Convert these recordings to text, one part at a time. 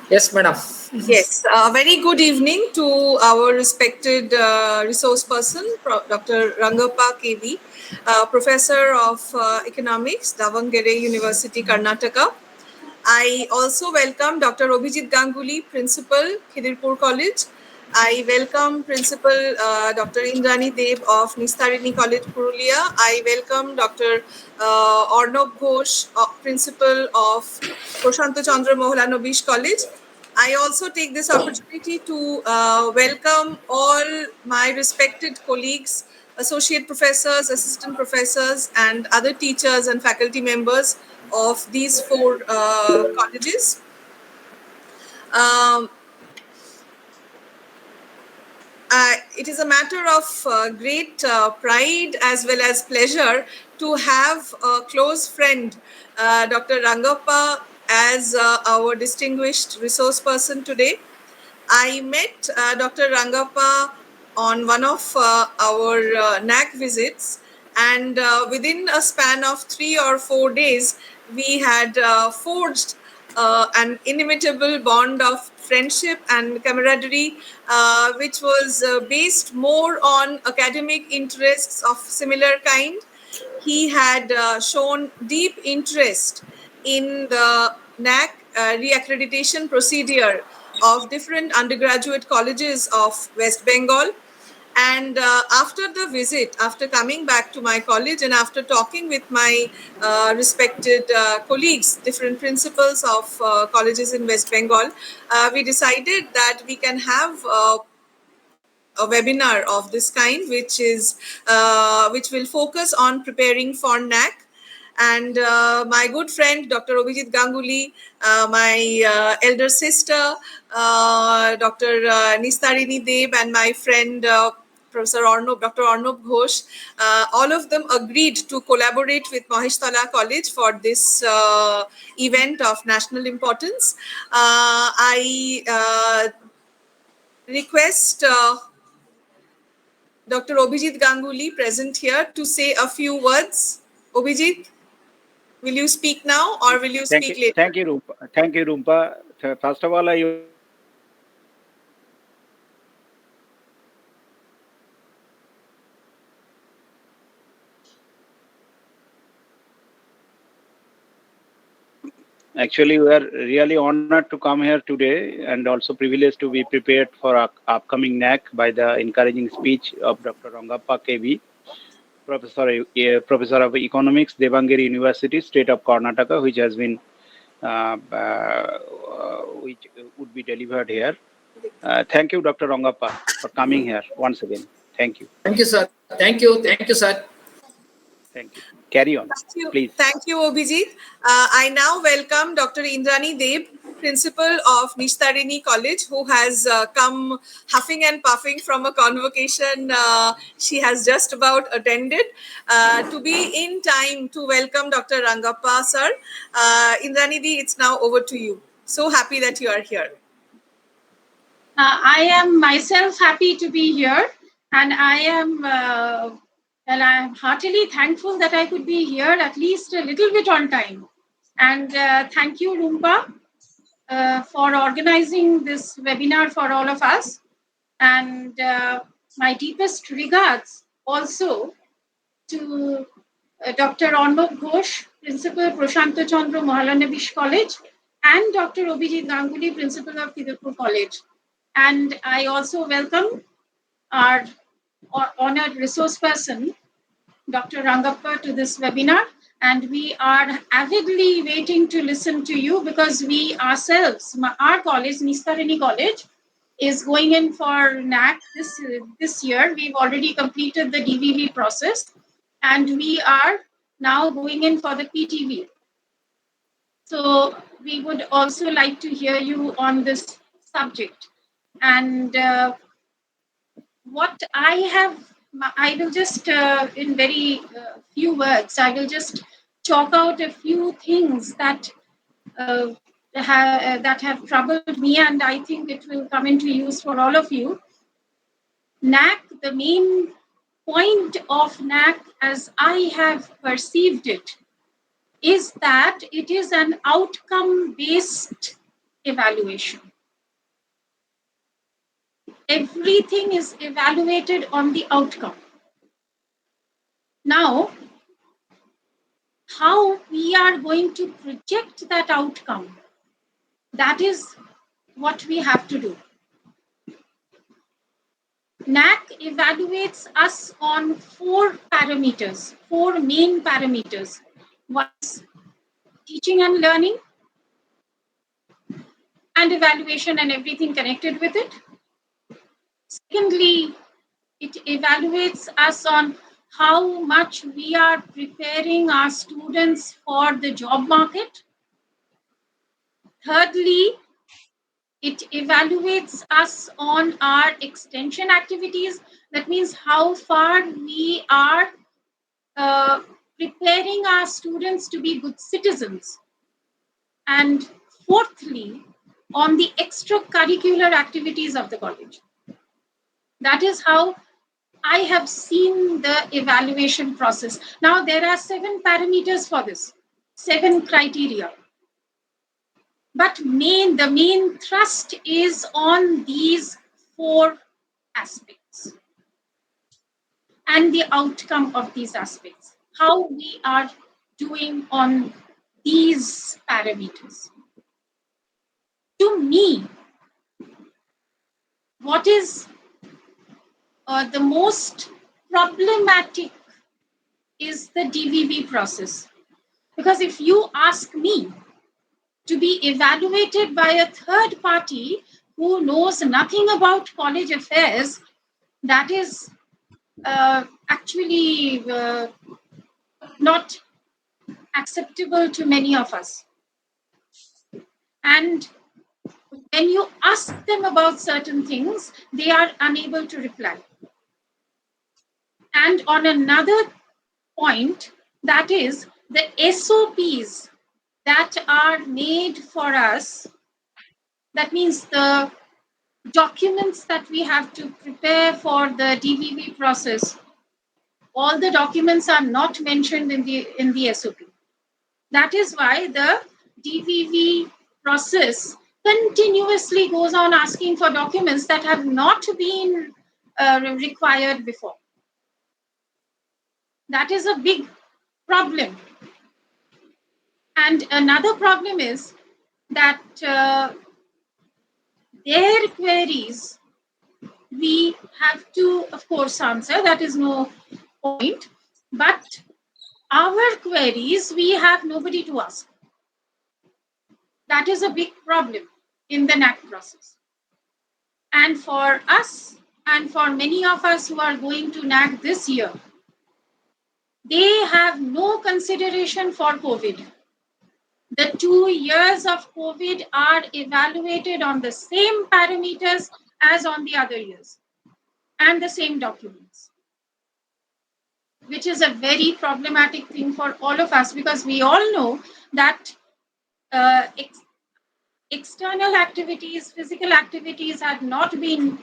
Yes, madam. Yes, very good evening to our respected resource person, Dr. Rangappa KB, Professor of Economics, Davangere University, Karnataka. I also welcome Dr. Abhijit Ganguly, Principal, Kidderpore College. I welcome Principal Dr. Indrani Deb of Nistarini College, Purulia. I welcome Dr. Arnab Ghosh, Principal of Prasanta Chandra Mahalanobis College. I also take this opportunity to welcome all my respected colleagues, associate professors, assistant professors, and other teachers and faculty members of these four colleges. Um, it is a matter of great pride as well as pleasure to have a close friend, Dr. Rangappa, as our distinguished resource person today. I met Dr. Rangappa on one of our NAAC visits, and within a span of 3 or 4 days, we had forged an inimitable bond of friendship and camaraderie, which was based more on academic interests of similar kind. He had shown deep interest in the NAAC reaccreditation procedure of different undergraduate colleges of West Bengal. And after the visit, after coming back to my college and after talking with my respected colleagues, different principals of colleges in West Bengal, we decided that we can have a webinar of this kind, which will focus on preparing for NAAC. And my good friend, Dr. Abhijit Ganguly, my elder sister, Dr. Nistarini Deb, and my friend, Dr. Arnab Ghosh, all of them agreed to collaborate with Maheshtala College for this event of national importance. I request Dr. Abhijit Ganguly, present here, to say a few words. Abhijit, will you speak now or will you speak later? Thank you, Rumpa. Thank you, Rumpa. First of all, I actually, we are really honored to come here today and also privileged to be prepared for our upcoming NAAC by the encouraging speech of Dr. Rangappa KB, Professor of Economics, Davangere University, State of Karnataka, which has been which would be delivered here. Thank you, Dr. Rangappa, for coming here once again. Thank you. Thank you, sir. Thank you, sir. Thank you. Carry on, please. Thank you, Abhijit. I now welcome Dr. Indrani Deb, Principal of Nistarini College, who has come huffing and puffing from a convocation she has just about attended, to be in time to welcome Dr. Rangappa, sir. Indrani Di, it's now over to you. So happy that you are here. I am myself happy to be here, and I am I'm heartily thankful that I could be here at least a little bit on time. And thank you, Rumpa, for organizing this webinar for all of us. And my deepest regards also to Dr. Arnab Ghosh, Principal, Prasanta Chandra Mahalanobis College, and Dr. Abhijit Ganguly, Principal of Kidderpore College. And I also welcome our honored resource person, Dr. Rangappa, to this webinar. And we are avidly waiting to listen to you because we ourselves, our college, Nistarini College, is going in for NAAC this year. We've already completed the DVV process and we are now going in for the PTV. So we would also like to hear you on this subject. And what I will just, in very few words, I will just chalk out a few things that have troubled me, and I think it will come into use for all of you. NAAC, the main point of NAAC, as I have perceived it, is that it is an outcome-based evaluation. Everything is evaluated on the outcome. Now, how we are going to project that outcome, that is what we have to do. NAAC evaluates us on 4 parameters, 4 main parameters. One is teaching and learning, and evaluation and everything connected with it. Secondly, it evaluates us on how much we are preparing our students for the job market. Thirdly, it evaluates us on our extension activities. That means how far we are preparing our students to be good citizens. And fourthly, on the extracurricular activities of the college. That is how I have seen the evaluation process. Now, there are 7 parameters for this, 7 criteria. But the main thrust is on these 4 aspects and the outcome of these aspects, how we are doing on these parameters. To me, what is the most problematic is the DVV process. Because if you ask me to be evaluated by a third party who knows nothing about college affairs, that is actually not acceptable to many of us. And when you ask them about certain things, they are unable to reply. And on another point, that is the SOPs that are made for us, that means the documents that we have to prepare for the DVV process, all the documents are not mentioned in the SOP. That is why the DVV process continuously goes on asking for documents that have not been required before. That is a big problem. And another problem is that their queries we have to, of course, answer. That is no point. But our queries, we have nobody to ask. That is a big problem in the NAAC process. And for us, and for many of us who are going to NAAC this year, they have no consideration for COVID. The 2 years of COVID are evaluated on the same parameters as on the other years and the same documents, which is a very problematic thing for all of us, because we all know that external activities, physical activities had not been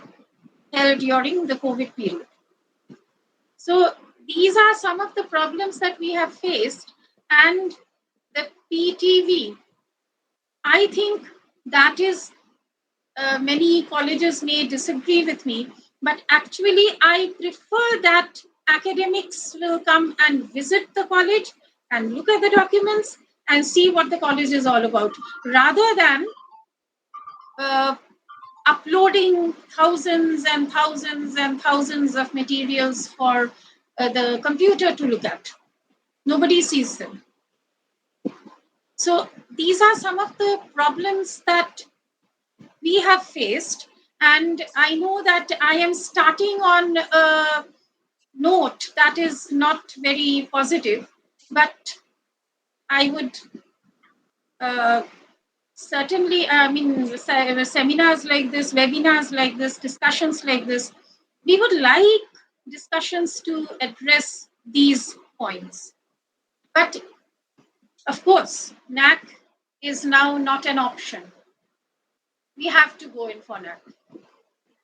held during the COVID period. So these are some of the problems that we have faced. And the PTV, I think that is, many colleges may disagree with me, but actually I prefer that academics will come and visit the college and look at the documents and see what the college is all about, rather than uploading thousands and thousands and thousands of materials for the computer to look at. Nobody sees them. So these are some of the problems that we have faced. And I know that I am starting on a note that is not very positive, but I would certainly, seminars like this, webinars like this, discussions like this, we would like discussions to address these points. But of course, NAAC is now not an option. We have to go in for NAAC.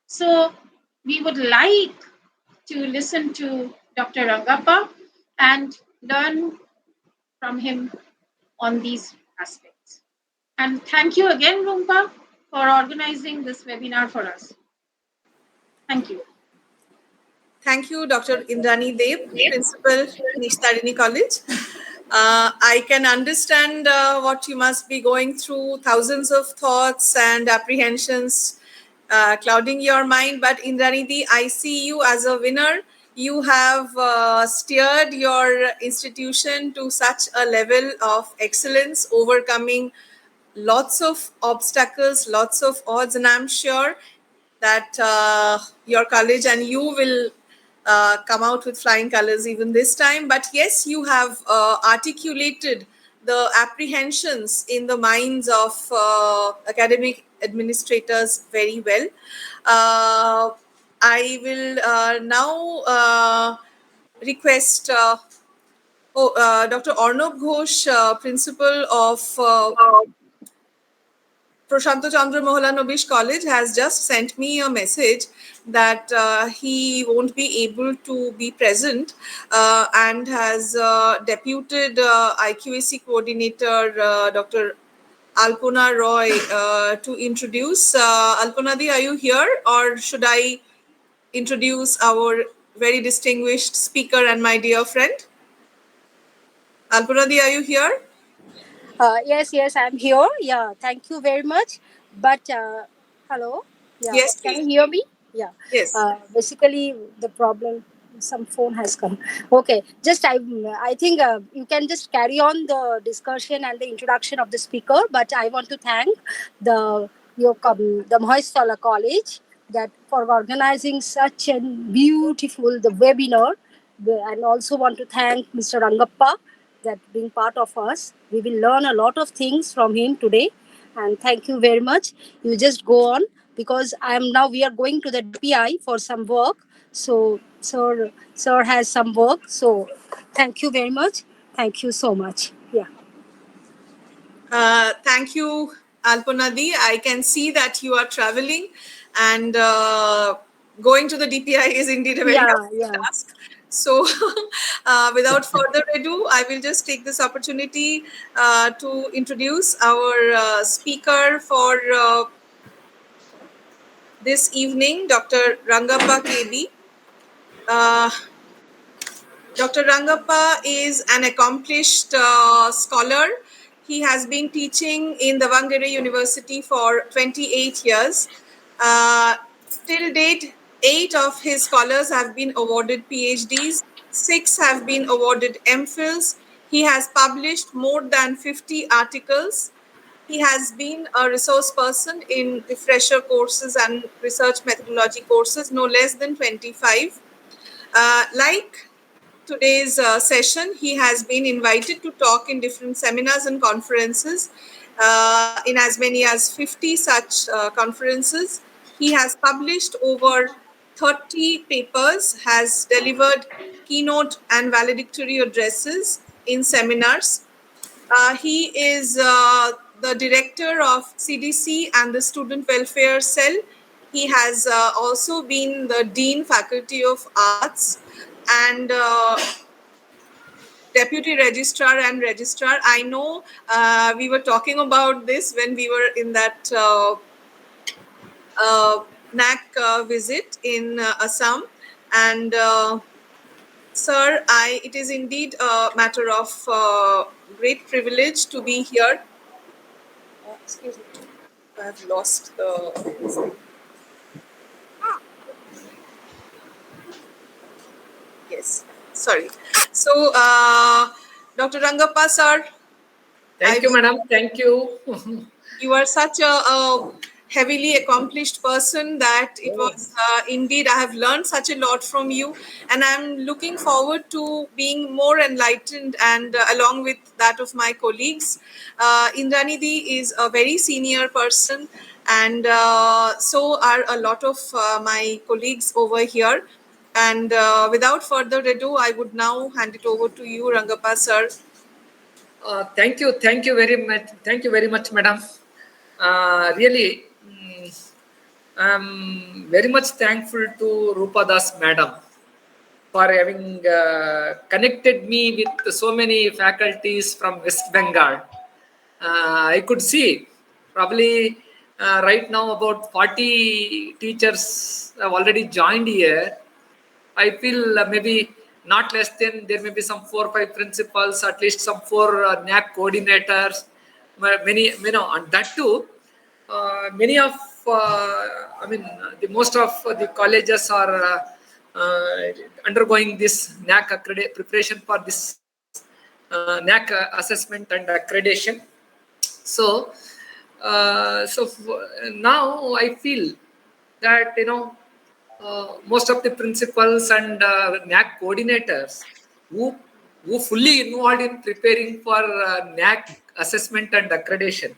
So we would like to listen to Dr. Rangappa and learn from him on these aspects. And thank you again, Rumpa, for organizing this webinar for us. Thank you. Thank you, Dr. Indrani Dev, Principal, Nistarini College. I can understand what you must be going through, thousands of thoughts and apprehensions clouding your mind. But Indranidhi, I see you as a winner. You have steered your institution to such a level of excellence, overcoming lots of obstacles, lots of odds, and I'm sure that your college and you will come out with flying colors even this time. But yes, you have articulated the apprehensions in the minds of academic administrators very well. I will now request Dr. Arnab Ghosh, principal of Prasanta Chandra Mahalanobis College, has just sent me a message that he won't be able to be present and has deputed IQAC coordinator Dr. Alpona Roy to introduce. Alponadi, are you here, or should I introduce our very distinguished speaker and my dear friend? Alponadi, are you here? Yes, I'm here. Yeah, thank you very much. But hello, yeah, Yes, can please. you hear me? Yeah. Yes. Basically, the problem, some phone has come. Okay, just I think you can just carry on the discussion and the introduction of the speaker. But I want to thank the Maheshtala College that for organizing such a beautiful the webinar, and also want to thank Mr. Rangappa that being part of us. We will learn a lot of things from him today. And thank you very much. You just go on because we are going to the DPI for some work. So sir has some work. So thank you very much. Thank you so much. Yeah. Thank you, Alponadi. I can see that you are traveling, and going to the DPI is indeed a very tough task. So, without further ado, I will just take this opportunity to introduce our speaker for this evening, Dr. Rangappa KB. Dr. Rangappa is an accomplished scholar. He has been teaching in Davangere University for 28 years. Till date, 8 of his scholars have been awarded PhDs, 6 have been awarded MPhils. He has published more than 50 articles. He has been a resource person in refresher courses and research methodology courses, no less than 25. Like today's session, he has been invited to talk in different seminars and conferences, in as many as 50 such conferences. He has published over 30 papers, has delivered keynote and valedictory addresses in seminars. He is the director of CDC and the Student Welfare Cell. He has also been the Dean Faculty of Arts and Deputy Registrar and Registrar. I know we were talking about this when we were in that NAAC visit in Assam. And sir, it is indeed a matter of great privilege to be here. Excuse me, I have lost the... Yes, sorry. So, Dr. Rangappa, sir. Thank you, madam. Thank you. You are such a heavily accomplished person that it was indeed, I have learned such a lot from you, and I'm looking forward to being more enlightened and along with that of my colleagues. Indranidhi is a very senior person, and so are a lot of my colleagues over here. And without further ado, I would now hand it over to you, Rangappa sir. Thank you very much, madam. Really, I'm very much thankful to Rupa Das madam for having connected me with so many faculties from West Bengal. I could see Probably right now about 40 teachers have already joined here. I feel maybe not less than, there may be some 4 or 5 principals, at least some 4 NAAC coordinators, many, and that too, many of, most of the colleges are undergoing this NAAC preparation for this NAAC assessment and accreditation. So, now I feel that, most of the principals and NAAC coordinators who fully involved in preparing for NAAC assessment and accreditation,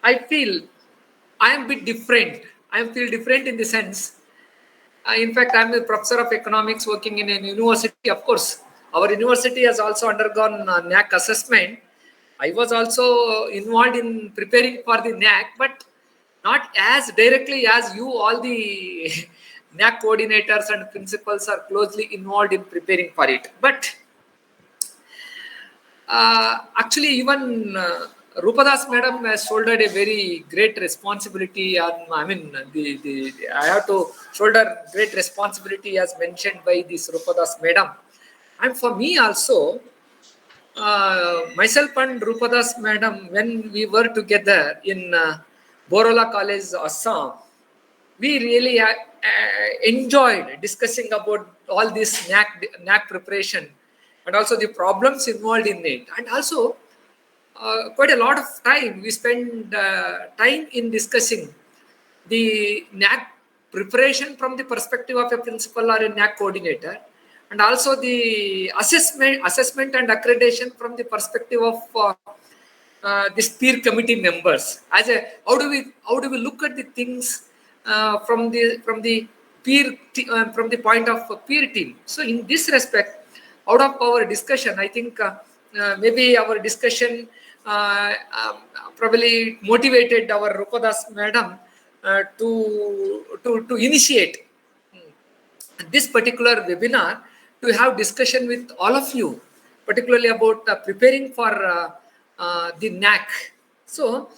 I feel I am a bit different. I feel different in the sense, in fact, I am a professor of economics working in a university. Of course, our university has also undergone NAAC assessment. I was also involved in preparing for the NAAC, but not as directly as you. All the NAAC coordinators and principals are closely involved in preparing for it. But actually, even Rupadas madam has shouldered a very great responsibility. I have to shoulder great responsibility as mentioned by this Rupadas madam. And for me also, myself and Rupadas madam, when we were together in Borola College, Assam, we really enjoyed discussing about all this NAAC preparation and also the problems involved in it. And also, quite a lot of time we spend time in discussing the NAAC preparation from the perspective of a principal or a NAAC coordinator, and also the assessment and accreditation from the perspective of this peer committee members. As a how do we look at the things from the point of peer team? So in this respect, out of our discussion, I think maybe our discussion probably motivated our Rupadas madam to initiate this particular webinar, to have discussion with all of you, particularly about preparing for the NAAC. So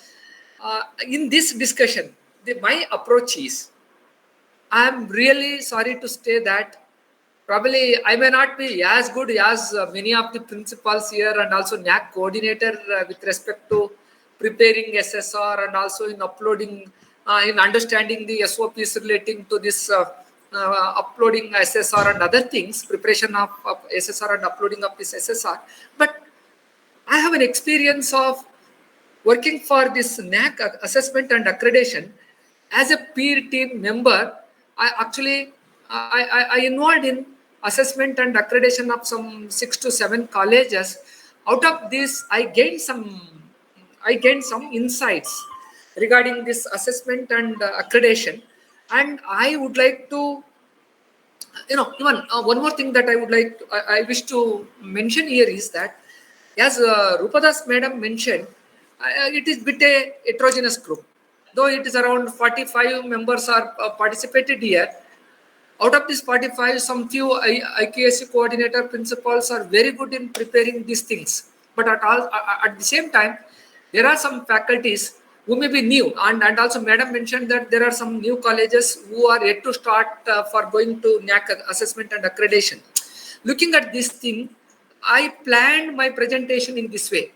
in this discussion, my approach is, I am really sorry to say that probably I may not be as good as many of the principals here and also NAAC coordinator with respect to preparing SSR and also in uploading, in understanding the SOPs relating to this uploading SSR and other things, preparation of SSR and uploading of this SSR. But I have an experience of working for this NAAC assessment and accreditation as a peer team member. I involved in assessment and accreditation of some 6 to 7 colleges. Out of this, I gained some insights regarding this assessment and accreditation. And I would like to, even one more thing that I wish to mention here is that, as Rupadas madam mentioned, it is a bit a heterogeneous group. Though it is around 45 members are participated here. Out of this 45, some few IQAC coordinator principals are very good in preparing these things. But at the same time, there are some faculties who may be new. And also madam mentioned that there are some new colleges who are yet to start for going to NAAC assessment and accreditation. Looking at this thing, I planned my presentation in this way.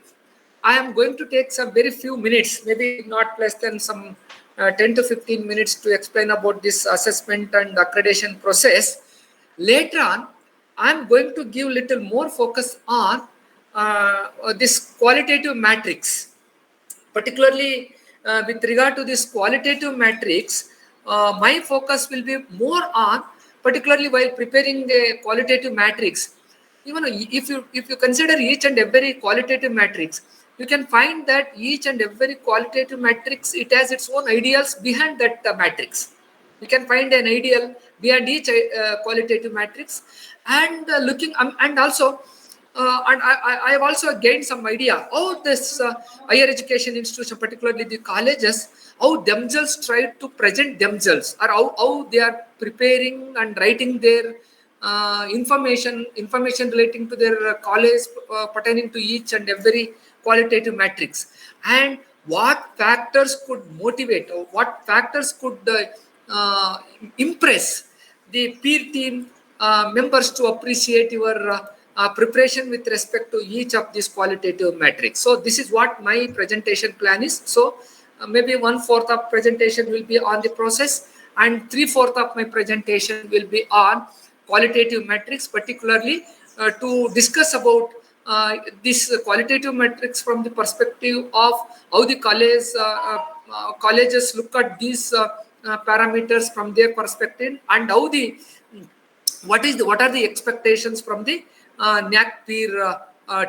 I am going to take some very few minutes, maybe not less than some 10 to 15 minutes to explain about this assessment and accreditation process. Later on, I am going to give little more focus on this qualitative matrix. Particularly with regard to this qualitative matrix, my focus will be more on, particularly while preparing a qualitative matrix. Even if you consider each and every qualitative matrix, you can find that each and every qualitative matrix, it has its own ideals behind that matrix. You can find an ideal behind each qualitative matrix, and and also and I have also gained some idea how this higher education institution, particularly the colleges, how themselves try to present themselves, or how they are preparing and writing their information relating to their college pertaining to each and every qualitative matrix, and what factors could motivate or what factors could impress the peer team members to appreciate your preparation with respect to each of these qualitative metrics. So this is what my presentation plan is. So maybe 1/4 of presentation will be on the process, and 3/4 of my presentation will be on qualitative metrics, particularly to discuss about these qualitative metrics from the perspective of how the colleges look at these parameters from their perspective, and how the what are the expectations from the NAAC peer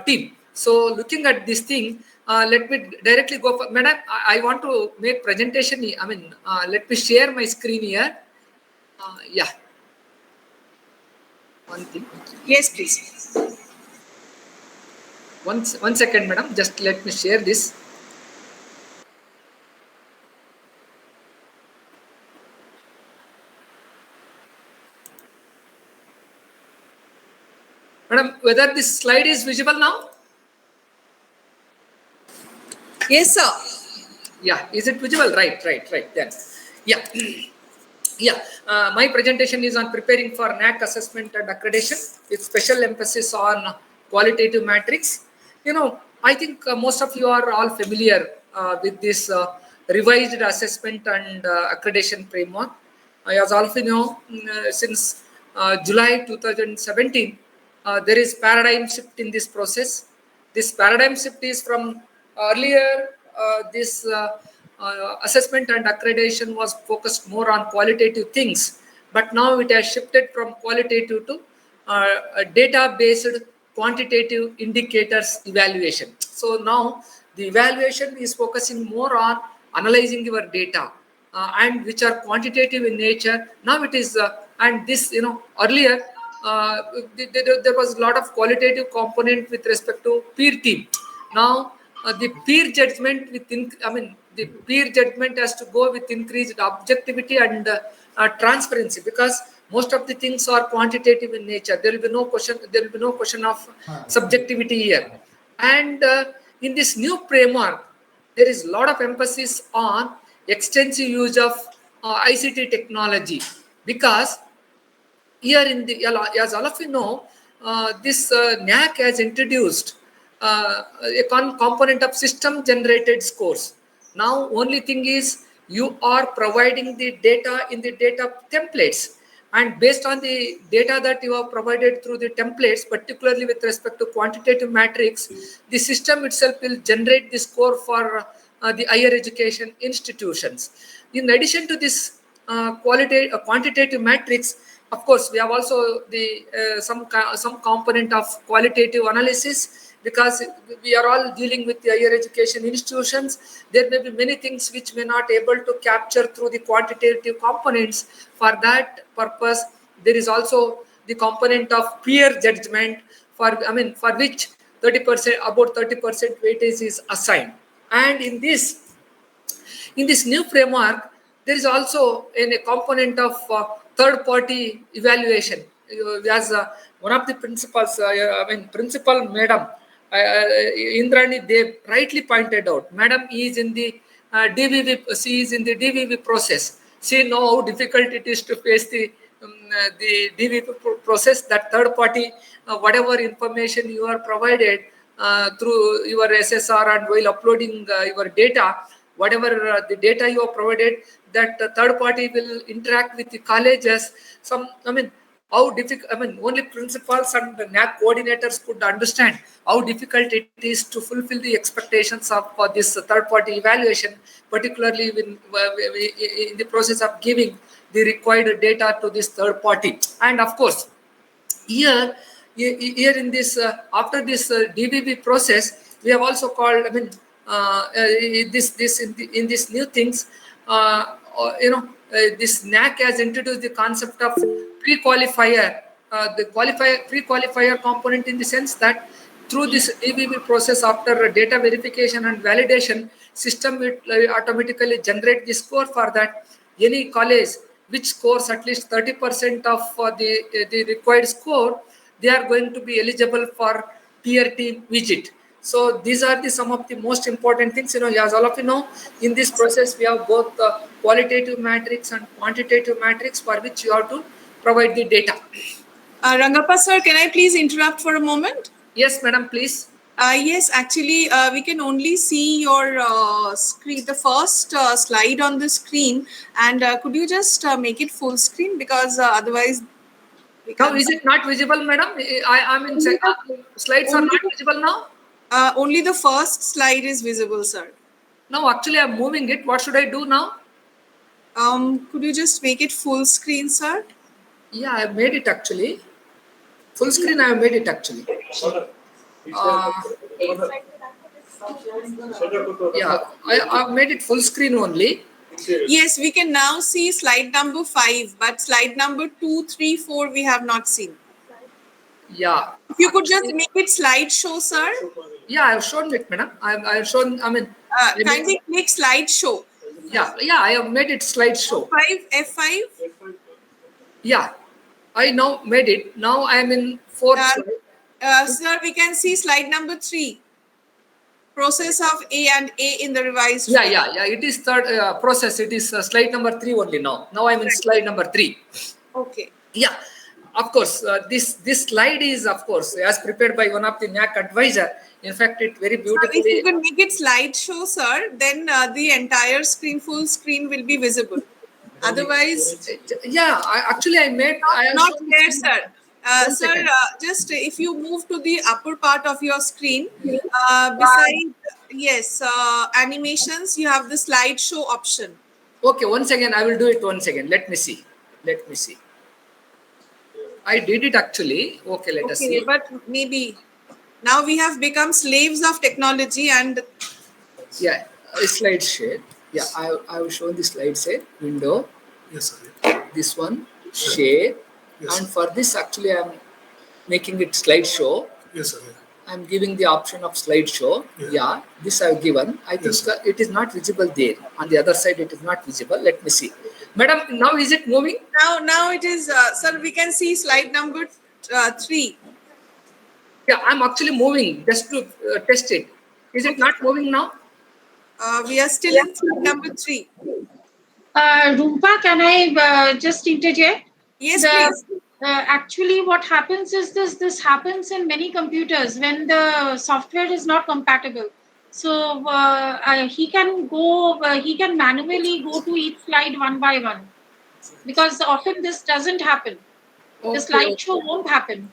team. So looking at this thing, let me directly go for, madam, I want to make presentation. I mean, let me share my screen here. Yeah. One thing. Yes, please. One second, madam. Just let me share this. Madam, whether this slide is visible now? Yes, sir. Yeah, is it visible? Right. Then, yeah. Yeah, my presentation is on preparing for NAAC assessment and accreditation with special emphasis on qualitative metrics. You know, I think most of you are all familiar with this revised assessment and accreditation framework. As all of you know, since July 2017, there is paradigm shift in this process. This paradigm shift is from earlier this assessment and accreditation was focused more on qualitative things, but now it has shifted from qualitative to data-based quantitative indicators evaluation. So now the evaluation is focusing more on analyzing your data and which are quantitative in nature. Now it is, and this, you know, earlier there was a lot of qualitative component with respect to peer team. Now the peer judgment the peer judgment has to go with increased objectivity and transparency, because most of the things are quantitative in nature. There will be no question of subjectivity here. And in this new framework, there is a lot of emphasis on extensive use of ICT technology, because here in the, as all of you know, this NAAC has introduced a component of system generated scores. Now only thing is you are providing the data in the data templates, and based on the data that you have provided through the templates, particularly with respect to quantitative metrics, the system itself will generate the score for the higher education institutions. In addition to this quantitative metrics, of course, we have also the some component of qualitative analysis, because we are all dealing with the higher education institutions. There may be many things which we are not able to capture through the quantitative components. For that purpose, there is also the component of peer judgment, for which 30%, about 30% weightage is assigned. And in this new framework, there is also a component of third-party evaluation. As one of the principals, Principal Madam Indrani, they rightly pointed out. Madam is in the she is in the DVV process. She knows how difficult it is to face the DVV process. That third-party, whatever information you are provided through your SSR and while uploading your data, whatever the data you have provided, that third party will interact with the colleges. How difficult, only principals and the NAAC coordinators could understand how difficult it is to fulfill the expectations of this third party evaluation, particularly when in the process of giving the required data to this third party. And of course, here in this after this DVB process, we have also called in this new things, this NAAC has introduced the concept of pre-qualifier, pre-qualifier component, in the sense that through this DVB process, after data verification and validation, system will automatically generate the score for that. Any college which scores at least 30% of the required score, they are going to be eligible for peer team visit. So these are some of the most important things. As all of you know, in this process we have both qualitative matrix and quantitative matrix for which you have to provide the data. Rangappa sir, can I please interrupt for a moment? Yes, madam, please. Yes, actually, we can only see your screen, the first slide on the screen, and could you just make it full screen, because otherwise we Now, can't. is it not visible, madam? I mean, slides are not visible now. Only the first slide is visible, sir. No, actually, I'm moving it. What should I do now? Could you just make it full screen, sir? Yeah, I have made it actually. Full screen, I have made it actually. Yeah, I've made it full screen only. Yes, we can now see slide number 5, but slide number 2, 3, 4 we have not seen. Yeah. If you could just make it slideshow, sir. Yeah, I have shown it, madam. I have shown. I mean, kindly click slideshow. Yeah, I have made it slideshow. F5. Yeah, I now made it. Now I am in 4th slide. Sir, we can see slide number 3. Process of A and A in the revised. Yeah. It is third process. It is slide number 3 only now. Now I'm in slide number 3. Okay. Yeah, of course. This slide is, of course, as prepared by one of the NAAC advisor. In fact, it very beautifully. If you could make it slideshow, sir, then the entire screen, full screen, will be visible. Otherwise, yeah. I made. I am not there, sir. Sir, second. just if you move to the upper part of your screen, beside animations, you have the slideshow option. Okay, once again, I will do it once again. Let me see. I did it actually. Okay, let us see. But maybe now we have become slaves of technology and. Yeah, slide share. Yeah, I will show the slide share window. Yes, sir. This one, share. Yes. And for this, actually, I am making it slideshow. Yes, sir. I'm giving the option of slideshow. Yeah, this I've given. I think it is not visible there. On the other side, it is not visible. Let me see. Madam, now is it moving? Now it is, sir, we can see slide number 3. Yeah, I'm actually moving just to test it. Is it not moving now? We are still in slide number 3. Rumpa, can I just interject? Yes, please. Actually, what happens is this happens in many computers when the software is not compatible. So he can manually go to each slide one by one, because often this doesn't happen. Okay, the slideshow won't happen.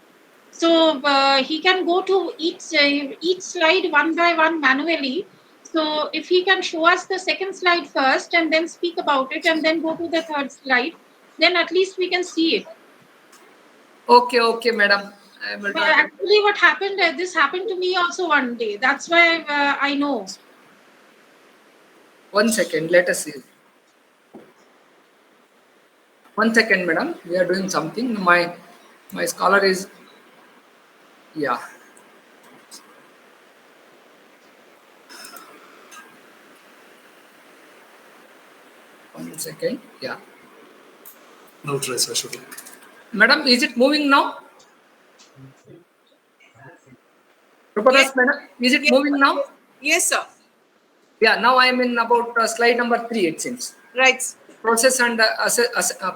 So he can go to each slide one by one manually. So if he can show us the second slide first and then speak about it and then go to the third slide, then at least we can see it. Okay, madam. Actually, what happened, this happened to me also one day. That's why I know. 1 second, let us see. 1 second, madam. We are doing something. My scholar is, yeah. One second, yeah. Now try, sir. Sure. Madam, is it moving now? Yes. Madam, is it moving now? Yes, sir. Yeah, now I am in about slide number 3, it seems. Right. Process and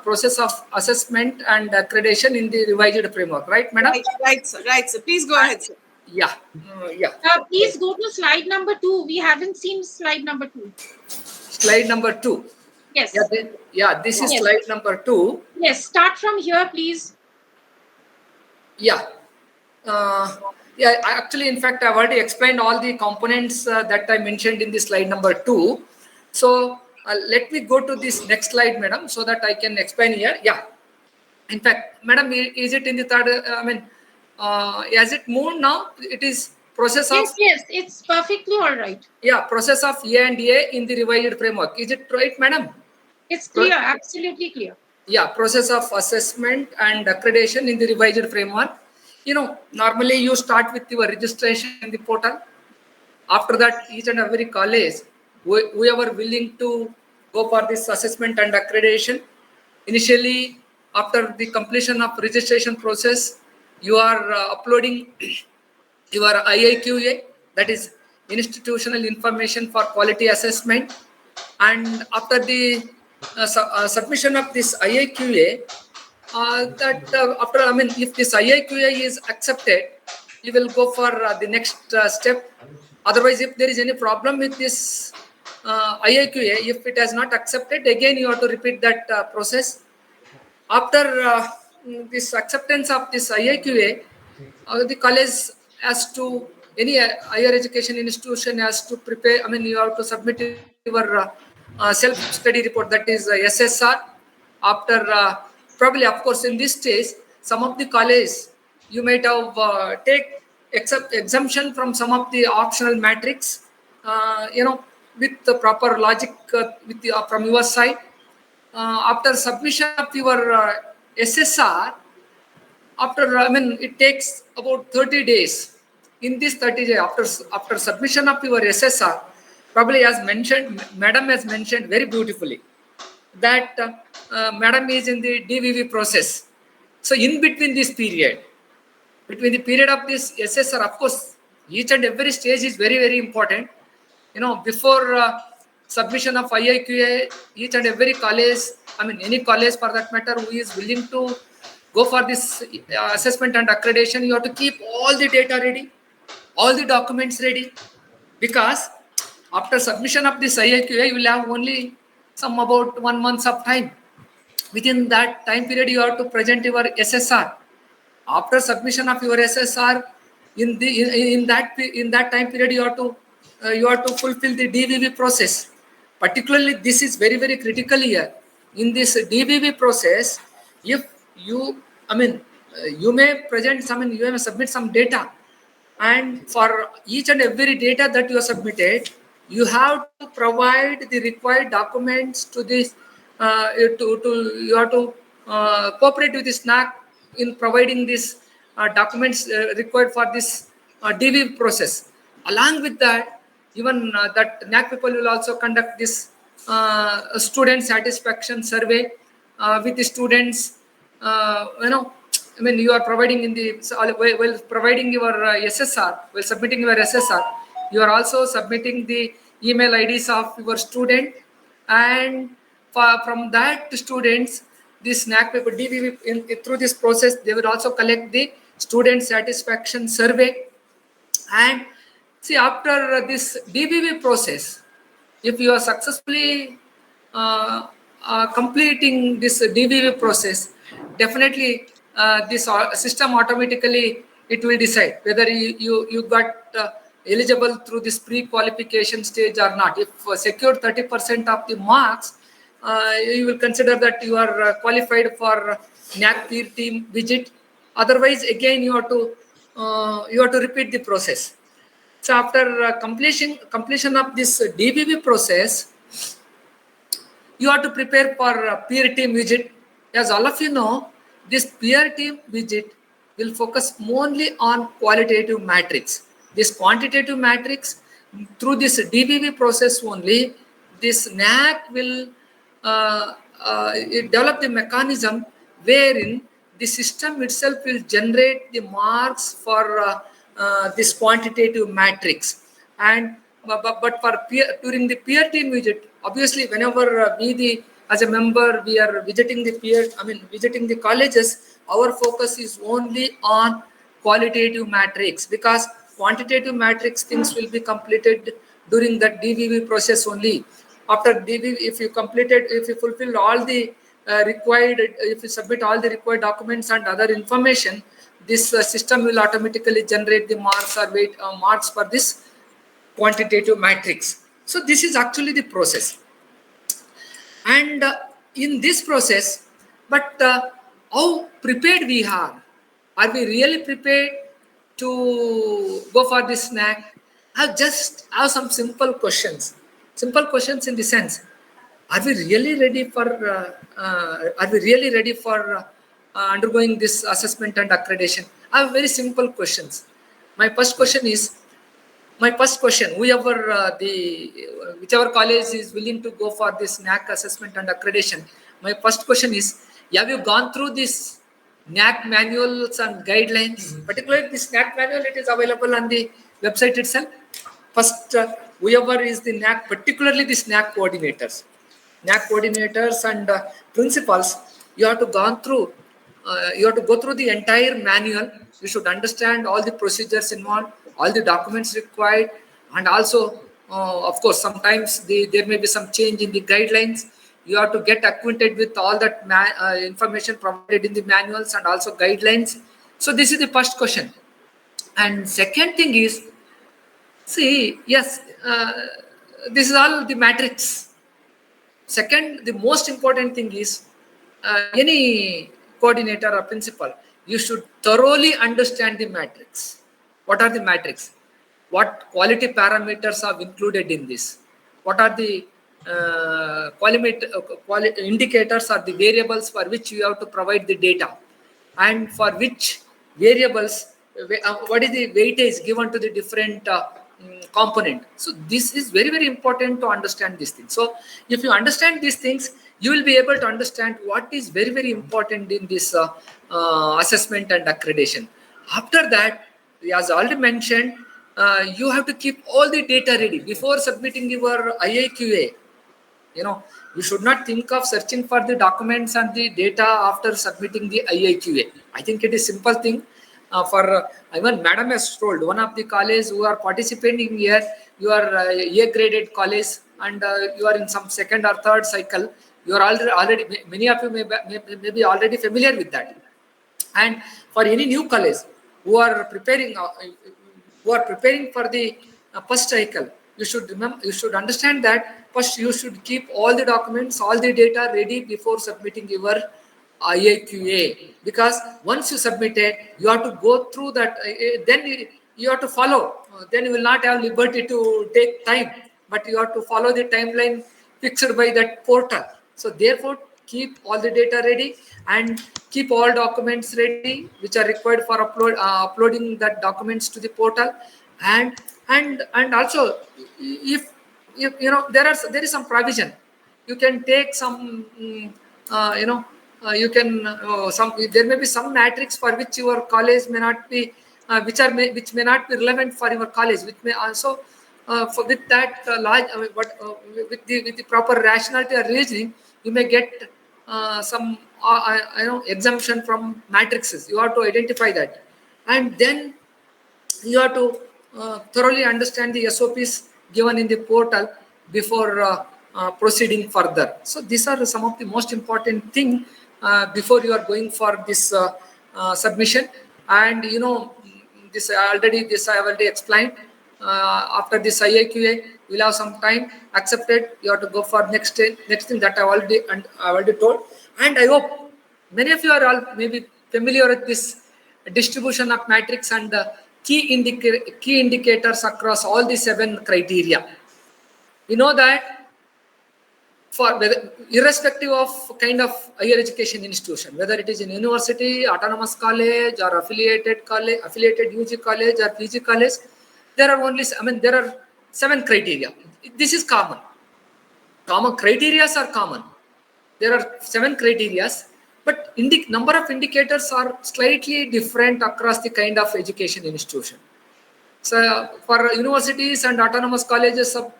process of assessment and accreditation in the revised framework, right, madam? Right, sir. Please go ahead, sir. Yeah. Please go to slide number 2. We haven't seen slide number 2. Slide number 2. Yes. This is slide number 2. Yes, start from here, please. Yeah. Actually, in fact, I've already explained all the components that I mentioned in the slide number 2. So let me go to this next slide, madam, so that I can explain here. Yeah. In fact, madam, is it in the third? Has it moved now? It is process of. Yes, it's perfectly all right. Yeah, process of A and A in the revised framework. Is it right, madam? It's clear, absolutely clear. Yeah, process of assessment and accreditation in the revised framework. Normally you start with your registration in the portal. After that, each and every college, whoever willing to go for this assessment and accreditation, initially after the completion of registration process, you are uploading your IQAC that is institutional information for quality assessment. And after the submission of this IIQA, if this IIQA is accepted, you will go for the next step. Otherwise, if there is any problem with this IIQA, if it has not accepted, again you have to repeat that process. After this acceptance of this IIQA, the college has to, any higher education institution has to prepare, you have to submit your self-study report, that is SSR. After probably, of course, in this stage, some of the colleges, you might have take exemption from some of the optional matrix, with the proper logic from your side. After submission of your SSR, it takes about 30 days. In this 30 days, after submission of your SSR, probably as mentioned, Madam has mentioned very beautifully that Madam is in the DVV process. So in between this period, between the period of this SSR, of course, each and every stage is very, very important. Before submission of IIQA, each and every college, any college for that matter, who is willing to go for this assessment and accreditation, you have to keep all the data ready, all the documents ready, because after submission of this IIQA, you will have only some about 1 month of time. Within that time period, you have to present your SSR. After submission of your SSR, in that time period, you have to fulfill the DVV process. Particularly, this is very, very critical here. In this DVV process, if you, you may present some, you may submit some data, and for each and every data that you have submitted, you have to provide the required documents to this. You have to cooperate with this NAAC in providing these documents required for this DVV process. Along with that, even that NAAC people will also conduct this student satisfaction survey with the students. You are providing in the while providing your SSR, while submitting your SSR, you are also submitting the email IDs of your student, and from that students, this NAAC paper DVV through this process, they will also collect the student satisfaction survey. And see, after this DVV process, if you are successfully completing this DVV process, definitely this system automatically it will decide whether you got eligible through this pre-qualification stage or not. If secured 30% of the marks, you will consider that you are qualified for NAAC peer team visit. Otherwise, again you have to repeat the process. So after completion of this DVV process, you have to prepare for peer team visit. As all of you know, this peer team visit will focus only on qualitative matrix. This quantitative matrix, through this DVV process only, this NAAC will develop the mechanism wherein the system itself will generate the marks for this quantitative matrix. And but for during the peer team visit, obviously whenever as a member we are visiting the colleges, our focus is only on qualitative matrix, because quantitative matrix things will be completed during that DVV process only. After DVV, if you fulfill all the required, if you submit all the required documents and other information, this system will automatically generate the marks or marks for this quantitative matrix. So this is actually the process. And in this process, but how prepared we are? Are we really prepared to go for this NAAC? I just have some simple questions. Simple questions in the sense: are we really ready for? Undergoing this assessment and accreditation? I have very simple questions. My first question: whoever whichever college is willing to go for this NAAC assessment and accreditation, my first question is: have you gone through this NAAC manuals and guidelines? Particularly this NAAC manual, it is available on the website itself. First, whoever is the NAAC, particularly this NAAC coordinators and principals, you have to go through the entire manual. You should understand all the procedures involved, all the documents required, and also, of course, sometimes there may be some change in the guidelines. You have to get acquainted with all that information provided in the manuals and also guidelines. So this is the first question. And second thing is, see, yes, this is all the matrix. Second, the most important thing is any coordinator or principal, you should thoroughly understand the matrix. What are the matrix? What quality parameters are included in this? What are the indicators or the variables for which you have to provide the data, and for which variables, what is the weightage given to the different component. So this is very, very important to understand these things. So if you understand these things, you will be able to understand what is very, very important in this assessment and accreditation. After that, as already mentioned, you have to keep all the data ready before submitting your IIQA. You should not think of searching for the documents and the data after submitting the IIQA. I think it is simple thing. Even Madam has told, one of the colleges who are participating here, you are A graded college, and you are in some second or third cycle. You are already many of you may be already familiar with that. And for any new college who are preparing for the first cycle, you should understand that first you should keep all the documents, all the data ready before submitting your IAQA, because once you submit it, you have to go through that. Then you have to follow. Then you will not have liberty to take time, but you have to follow the timeline fixed by that portal. So therefore, keep all the data ready and keep all documents ready which are required for uploading that documents to the portal. And also, if there is some provision, you can take some there may be some matrix for which your college may not be which may not be relevant for your college, which may also with that with the proper rationality or reasoning, you may get some exemption from matrices. You have to identify that, and then you have to thoroughly understand the SOPs given in the portal before proceeding further. So these are some of the most important thing before you are going for this submission. And this I have already explained. After this IAQA, we'll have some time accepted. You have to go for next thing that I already told. And I hope many of you are all maybe familiar with this distribution of matrix and key indicators across all the 7 criteria. We know that irrespective of kind of higher education institution, whether it is in university, autonomous college, or affiliated UG college or PG college, there are 7 criteria. This is common. Criteria are common. There are 7 criteria, but number of indicators are slightly different across the kind of education institution. So for universities and autonomous colleges, it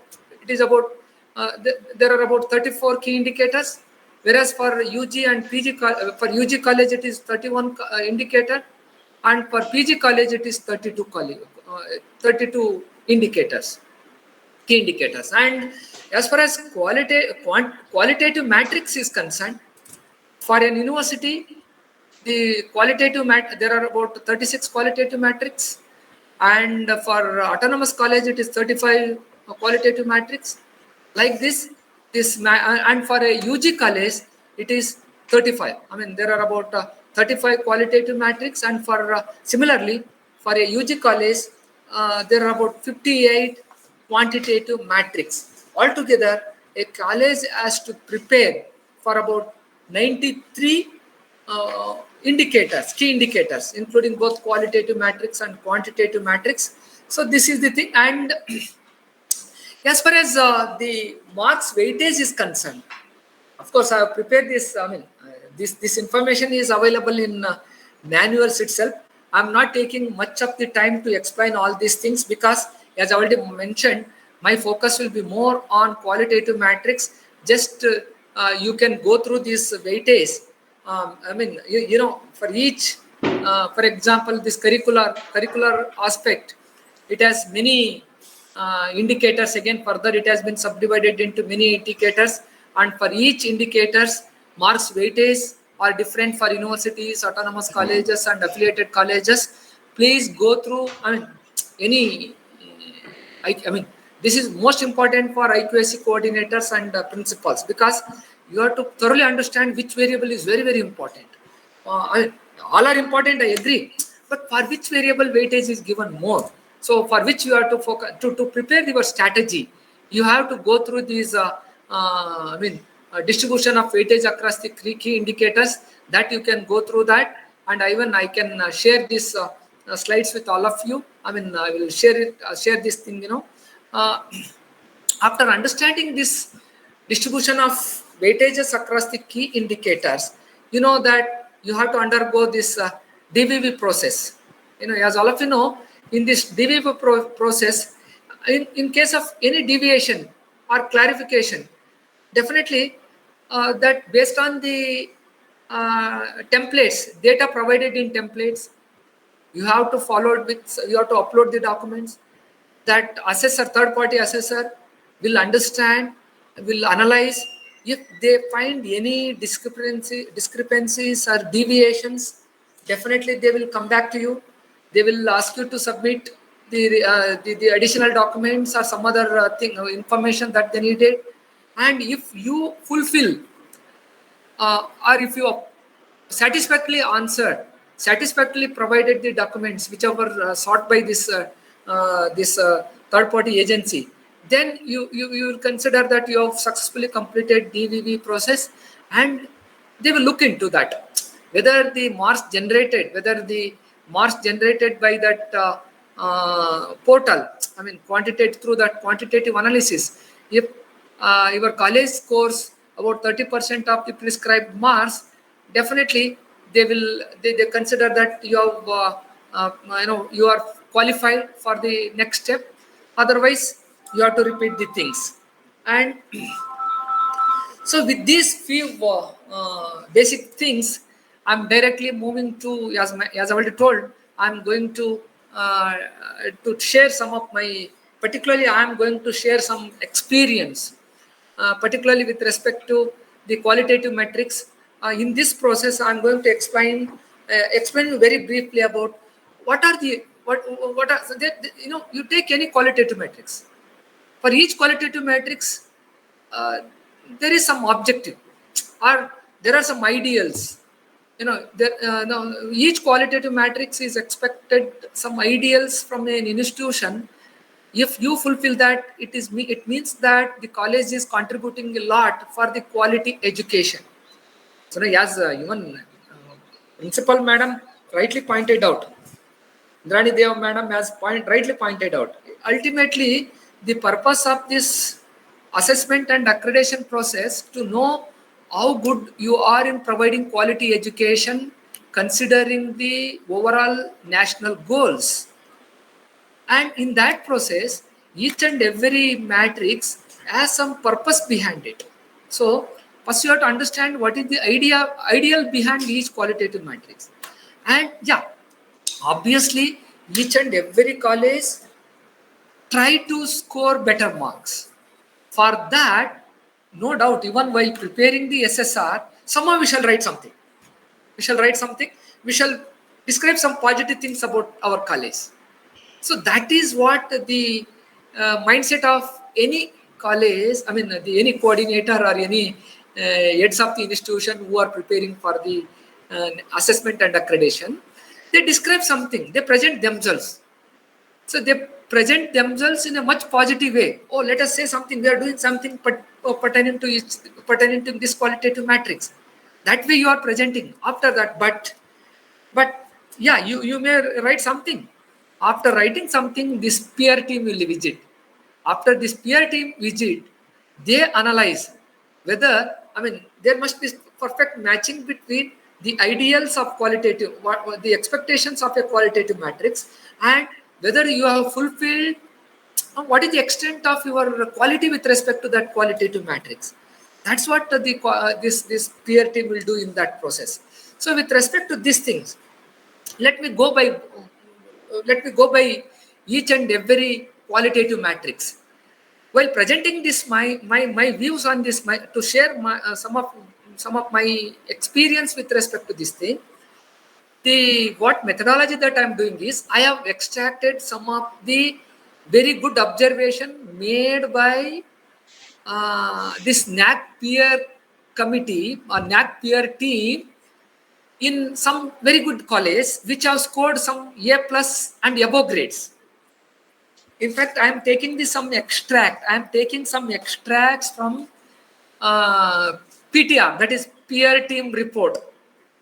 is about there are about 34 key indicators, whereas for UG and PG for UG college it is 31 indicator, and for PG college it is 32 indicators, key indicators. And as far as qualitative matrix is concerned, for an university, the qualitative there are about 36 qualitative matrix, and for autonomous college it is 35 qualitative matrix. Like this, and for a UG college it is 35. There are about 35 qualitative matrix, and for similarly for a UG college there are about 58 quantitative matrix. Altogether, a college has to prepare for about 93 key indicators, including both qualitative matrix and quantitative matrix. So this is the thing. And as far as the marks weightage is concerned, of course, I have prepared this. This information is available in manuals itself. I'm not taking much of the time to explain all these things because, as I already mentioned, my focus will be more on qualitative matrix. Just you can go through this weightage. I mean, for each, for example, this curricular aspect, it has many indicators. Again, further, it has been subdivided into many indicators, and for each indicators, marks weightage are different for universities, autonomous colleges, and affiliated colleges. Please go through. I mean, any. I mean, this is most important for IQAC coordinators and principals because you have to thoroughly understand which variable is very, very important. All are important, I agree, but for which variable weightage is given more? So for which you have to focus to prepare your strategy, you have to go through these distribution of weightage across the three key indicators that you can go through that, and I can share this slides with all of you. I mean, I will share this thing. After understanding this distribution of weightages across the key indicators, you know that you have to undergo this DVV process. As all of you know, in this DVV process, in case of any deviation or clarification, definitely that based on the templates, data provided in templates, you have to you have to upload the documents. That assessor, third party assessor, will understand, will analyze. If they find any discrepancies or deviations, definitely they will come back to you. They will ask you to submit the additional documents or some other information that they needed. And if you fulfill or if you satisfactorily answered, satisfactorily provided the documents whichever sought by this third party agency, then you will consider that you have successfully completed DVV process, and they will look into that whether the marks generated by that portal, I mean through that quantitative analysis, if your college scores about 30% of the prescribed marks, definitely they consider that you have you are qualified for the next step. Otherwise, you have to repeat the things. And so with these few basic things, I'm directly moving to, as I already told, I'm going to share some of my, particularly I'm going to share some experience, particularly with respect to the qualitative metrics. In this process, I'm going to explain very briefly about what are you take any qualitative metrics. For each qualitative matrix, there is some objective or there are some ideals. Now each qualitative matrix is expected some ideals from an institution. If you fulfill that, it means that the college is contributing a lot for the quality education. So as even principal madam rightly pointed out, Nistarini Dev madam has rightly pointed out, ultimately the purpose of this assessment and accreditation process to know how good you are in providing quality education considering the overall national goals. And in that process, each and every matrix has some purpose behind it. So first you have to understand what is the ideal behind each qualitative matrix. And yeah, obviously each and every college try to score better marks. For that, no doubt, even while preparing the SSR, somehow we shall write something. We shall describe some positive things about our college. So that is what the mindset of any college, I mean, any coordinator or any heads of the institution who are preparing for the assessment and accreditation, they describe something, they present themselves. So they present themselves in a much positive way. Oh, let us say something, we are doing something pertaining to this qualitative matrix. That way you are presenting. After that, but yeah, you may write something. After writing something, this peer team will visit. After this peer team visit, they analyze whether, I mean, there must be perfect matching between the ideals of qualitative, what the expectations of a qualitative matrix, and whether you have fulfilled, what is the extent of your quality with respect to that qualitative matrix. That's what this peer team will do in that process. So with respect to these things, let me go by each and every qualitative matrix. While presenting this, my views on this, to share some of my experience with respect to this thing. What methodology that I'm doing is, I have extracted some of the very good observation made by this NAAC peer committee or NAAC peer team in some very good college which have scored some A plus and above grades. In fact, I am taking some extracts from PTR, that is peer team report.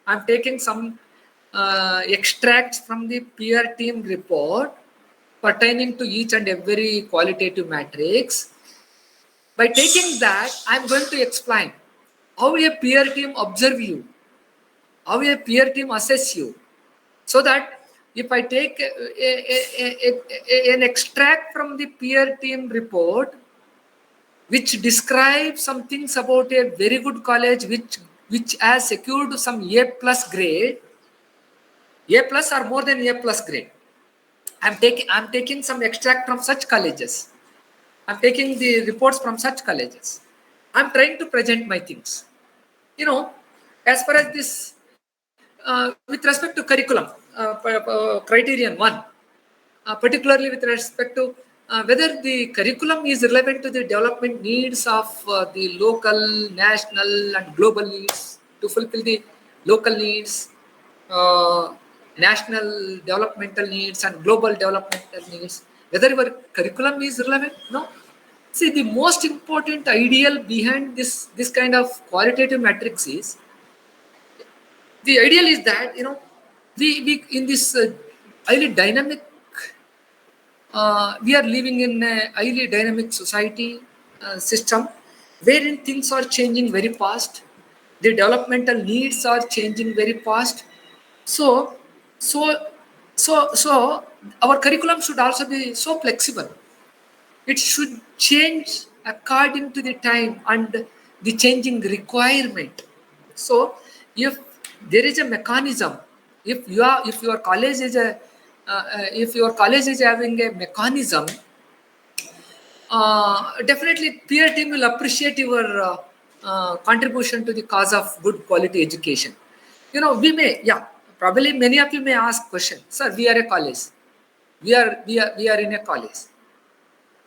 I am taking some extracts from the peer team report pertaining to each and every qualitative matrix. By taking that, I am going to explain how a peer team observe you, how a peer team assess you, so that if I take an extract from the peer team report which describes some things about a very good college which has secured some A plus grade, A plus or more than A plus grade, I'm taking some extract from such colleges. I'm taking the reports from such colleges. I'm trying to present my things. As far as this, with respect to curriculum, criterion 1, particularly with respect to whether the curriculum is relevant to the development needs of the local, national, and global needs, to fulfill the local needs, national developmental needs, and global developmental needs. Whether your curriculum is relevant? No. See, the most important ideal behind this kind of qualitative matrix is, the ideal is that we in this highly dynamic, we are living in a highly dynamic society system wherein things are changing very fast. The developmental needs are changing very fast. So our curriculum should also be so flexible. It should change according to the time and the changing requirement. So if there is a mechanism, if your college is having a mechanism, definitely peer team will appreciate your contribution to the cause of good quality education. Probably many of you may ask question, sir, we are a college, we are in a college.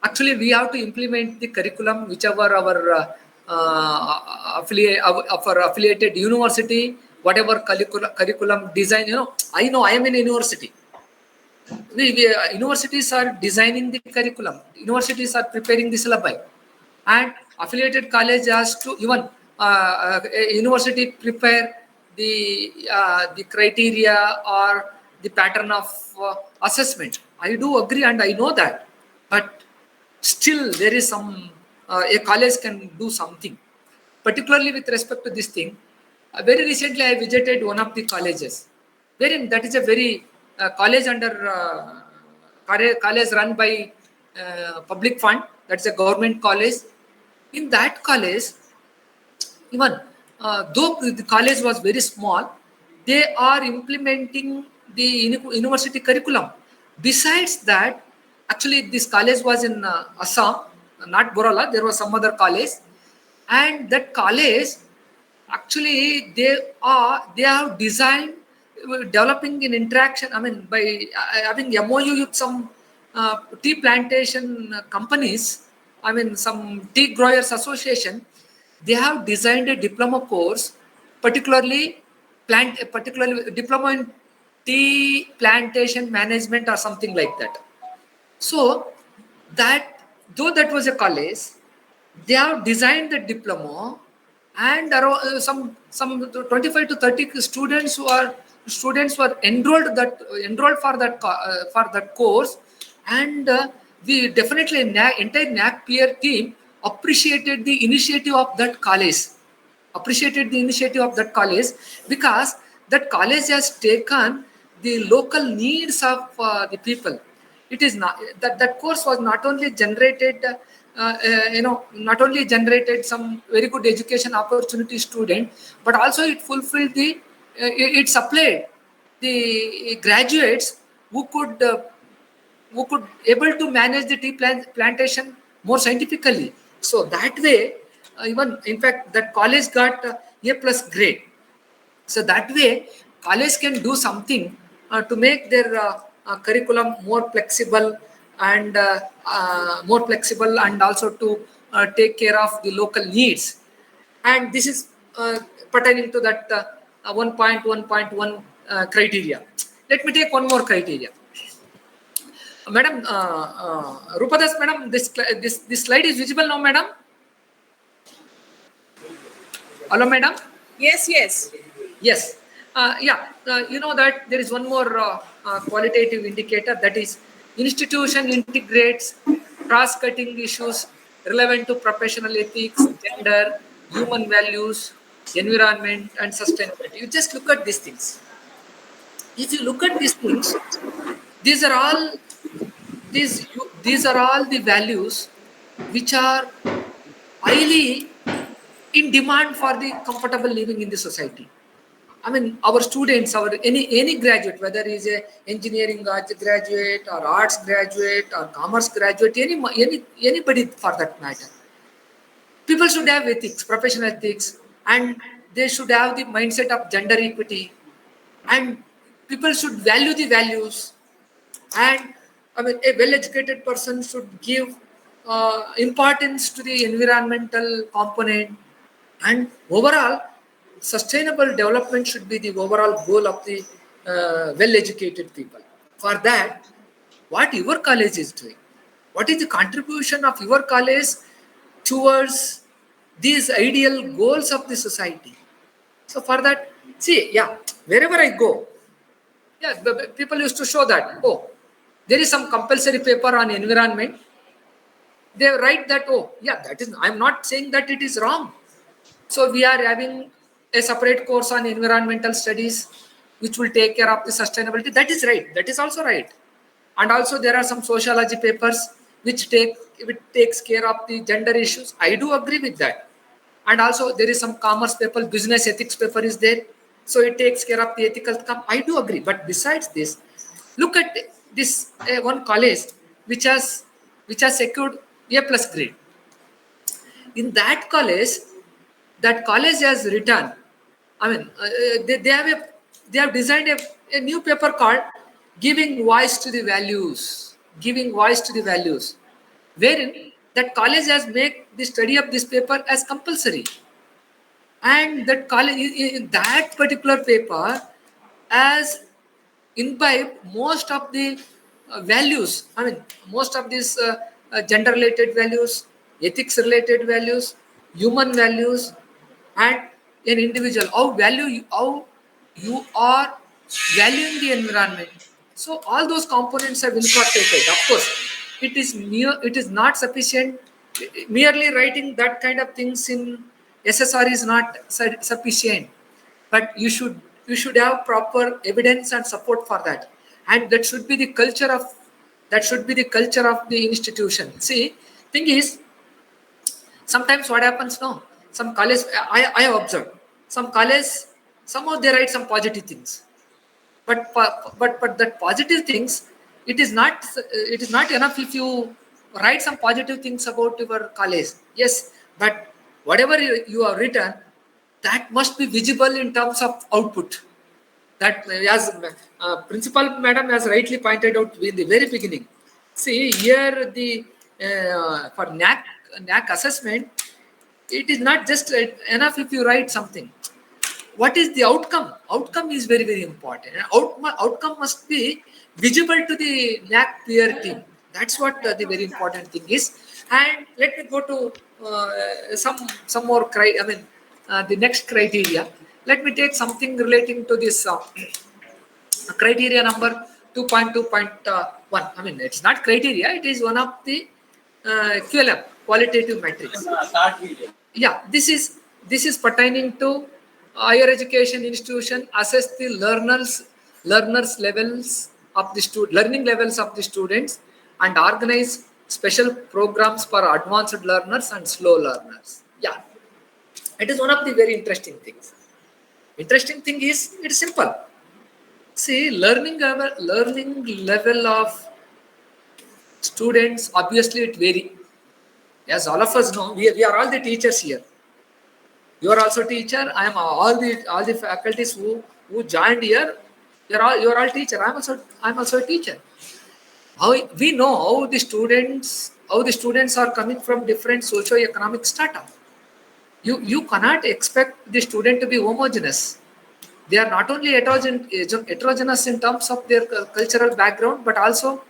Actually, we have to implement the curriculum whichever our affiliated university, whatever curriculum design. I am in a university. Universities are designing the curriculum. Universities are preparing the syllabi, and affiliated college has to even a university prepare the criteria or the pattern of assessment. I do agree, and I know that, but still there is some a college can do something, particularly with respect to this thing. Very recently I visited one of the colleges, wherein that is a very college college run by public fund, that's a government college. In that college, even though the college was very small, they are implementing the university curriculum. Besides that, actually, this college was in Assam, not Borala. There was some other college, and that college, actually, they have designed, developing an interaction. I mean, by having MOU with some tea plantation companies. I mean, some tea growers association. They have designed a diploma course, particularly diploma in tea plantation management or something like that. So that, though that was a college, they have designed the diploma, and around, some 25 to 30 students were enrolled for that course, and we definitely entire NAAC peer team appreciated the initiative of that college. appreciated the initiative of that college, because that college has taken the local needs of the people. It is not that course was not only generated, not only generated some very good education opportunity student, but also it fulfilled it supplied the graduates who could able to manage the tea plantation more scientifically. So that way, even in fact, that college got A plus grade. So that way, college can do something to make their curriculum more flexible and also to take care of the local needs. And this is pertaining to that 1.1.1 criteria. Let me take one more criteria. Madam, Rupadas, madam, this slide is visible now, madam? Hello, madam? Yes, yes. Yes. You know that there is one more qualitative indicator, that is institution integrates cross-cutting issues relevant to professional ethics, gender, human values, environment, and sustainability. You just look at these things. If you look at these things, these are all the values which are highly in demand for the comfortable living in the society. I mean, our students, any graduate, whether he is a engineering graduate or arts graduate or commerce graduate, anybody for that matter, people should have ethics, professional ethics, and they should have the mindset of gender equity, and people should value the values. And I mean, a well-educated person should give importance to the environmental component, and overall, sustainable development should be the overall goal of the well-educated people. For that, what your college is doing, what is the contribution of your college towards these ideal goals of the society? So for that, see, wherever I go, people used to show that, there is some compulsory paper on environment. They write that, I'm not saying that it is wrong. So we are having a separate course on environmental studies, which will take care of the sustainability. That is right. That is also right. And also there are some sociology papers which takes care of the gender issues. I do agree with that. And also there is some commerce paper, business ethics paper is there. So it takes care of the ethical. I do agree. But besides this, look at this one college which has secured A plus grade. In that college has written, I mean, they have designed a new paper called Giving Voice to the Values. Giving Voice to the Values, wherein that college has made the study of this paper as compulsory. And that college, in that particular paper, has imbibed most of the values. I mean, most of these gender-related values, ethics-related values, human values, and an individual. How you are valuing the environment. So all those components have incorporated. Of course, it is not sufficient. Merely writing that kind of things in SSR is not sufficient. But you should have proper evidence and support for that, and that should be the culture of the institution. See, thing is, sometimes what happens now, some college, I have observed, some college, somehow they write some positive things, but that positive things, it is not enough if you write some positive things about your college. Yes, but whatever you have written, that must be visible in terms of output. That, as principal madam has rightly pointed out in the very beginning. See, here the for NAAC assessment, it is not just enough if you write something. What is the outcome? Outcome is very, very important. And outcome must be visible to the NAAC peer team. That's what the very important thing is. And let me go to some more. The next criteria. Let me take something relating to this criteria number 2.2.1. I mean, it's not criteria. It is one of the QLM, qualitative metrics. Yeah, this is this is pertaining to higher education institution assess the learners levels of the learning levels of the students and organize special programs for advanced learners and slow learners. Yeah, it is one of the very interesting things. Interesting thing is it's simple. See, learning level of students obviously it vary. As all of us know, we are all the teachers here. You are also teacher. I am all the faculties who joined here. You are all teacher. I'm also a teacher. How we know how the students are coming from different socio-economic strata. You cannot expect the student to be homogeneous. They are not only heterogeneous in terms of their cultural background, but also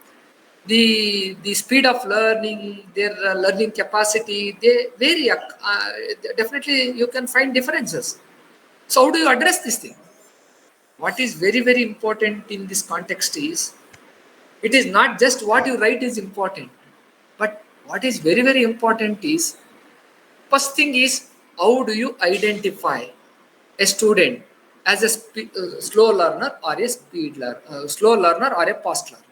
the speed of learning, their learning capacity, they vary. Definitely, you can find differences. So, how do you address this thing? What is very important in this context is it is not just what you write is important, but what is very important is first thing is how do you identify a student as a slow learner or a slow learner or a fast learner,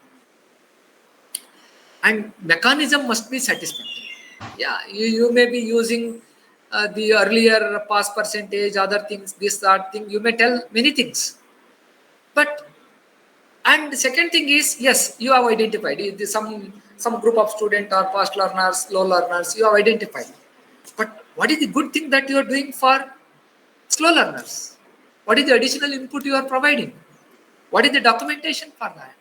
and mechanism must be satisfactory. Yeah, you may be using the earlier pass percentage, other things, this, that thing. You may tell many things. But, and the second thing is, yes, you have identified some group of students or fast learners, slow learners, you have identified. But what is the good thing that you are doing for slow learners? What is the additional input you are providing? What is the documentation for that?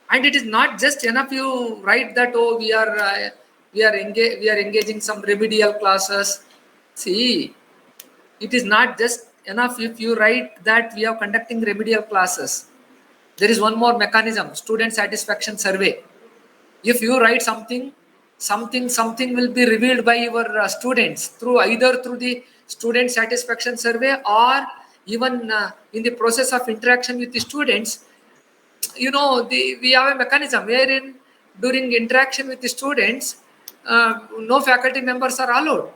And it is not just enough you write that, oh, we are engaging some remedial classes. See, it is not just enough if you write that we are conducting remedial classes. There is one more mechanism, student satisfaction survey. If you write something will be revealed by your students through either through the student satisfaction survey or even in the process of interaction with the students. We have a mechanism wherein during interaction with the students, no faculty members are allowed.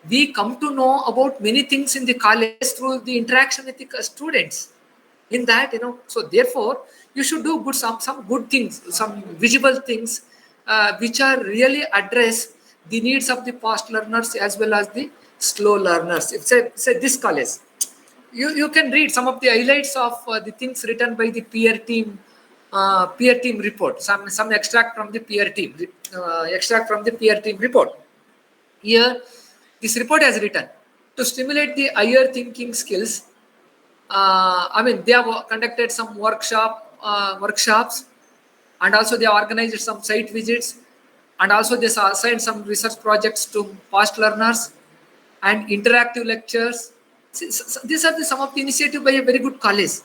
We come to know about many things in the college through the interaction with the students. In that, so therefore, you should do some good things, some visible things, which are really address the needs of the fast learners as well as the slow learners. If say this college, you can read some of the highlights of the things written by the peer team report, some extract from the peer team report. Here this report has written to stimulate the higher thinking skills. They have conducted some workshops, and also they have organized some site visits, and also they assigned some research projects to past learners and interactive lectures. These are some of the initiative by a very good college.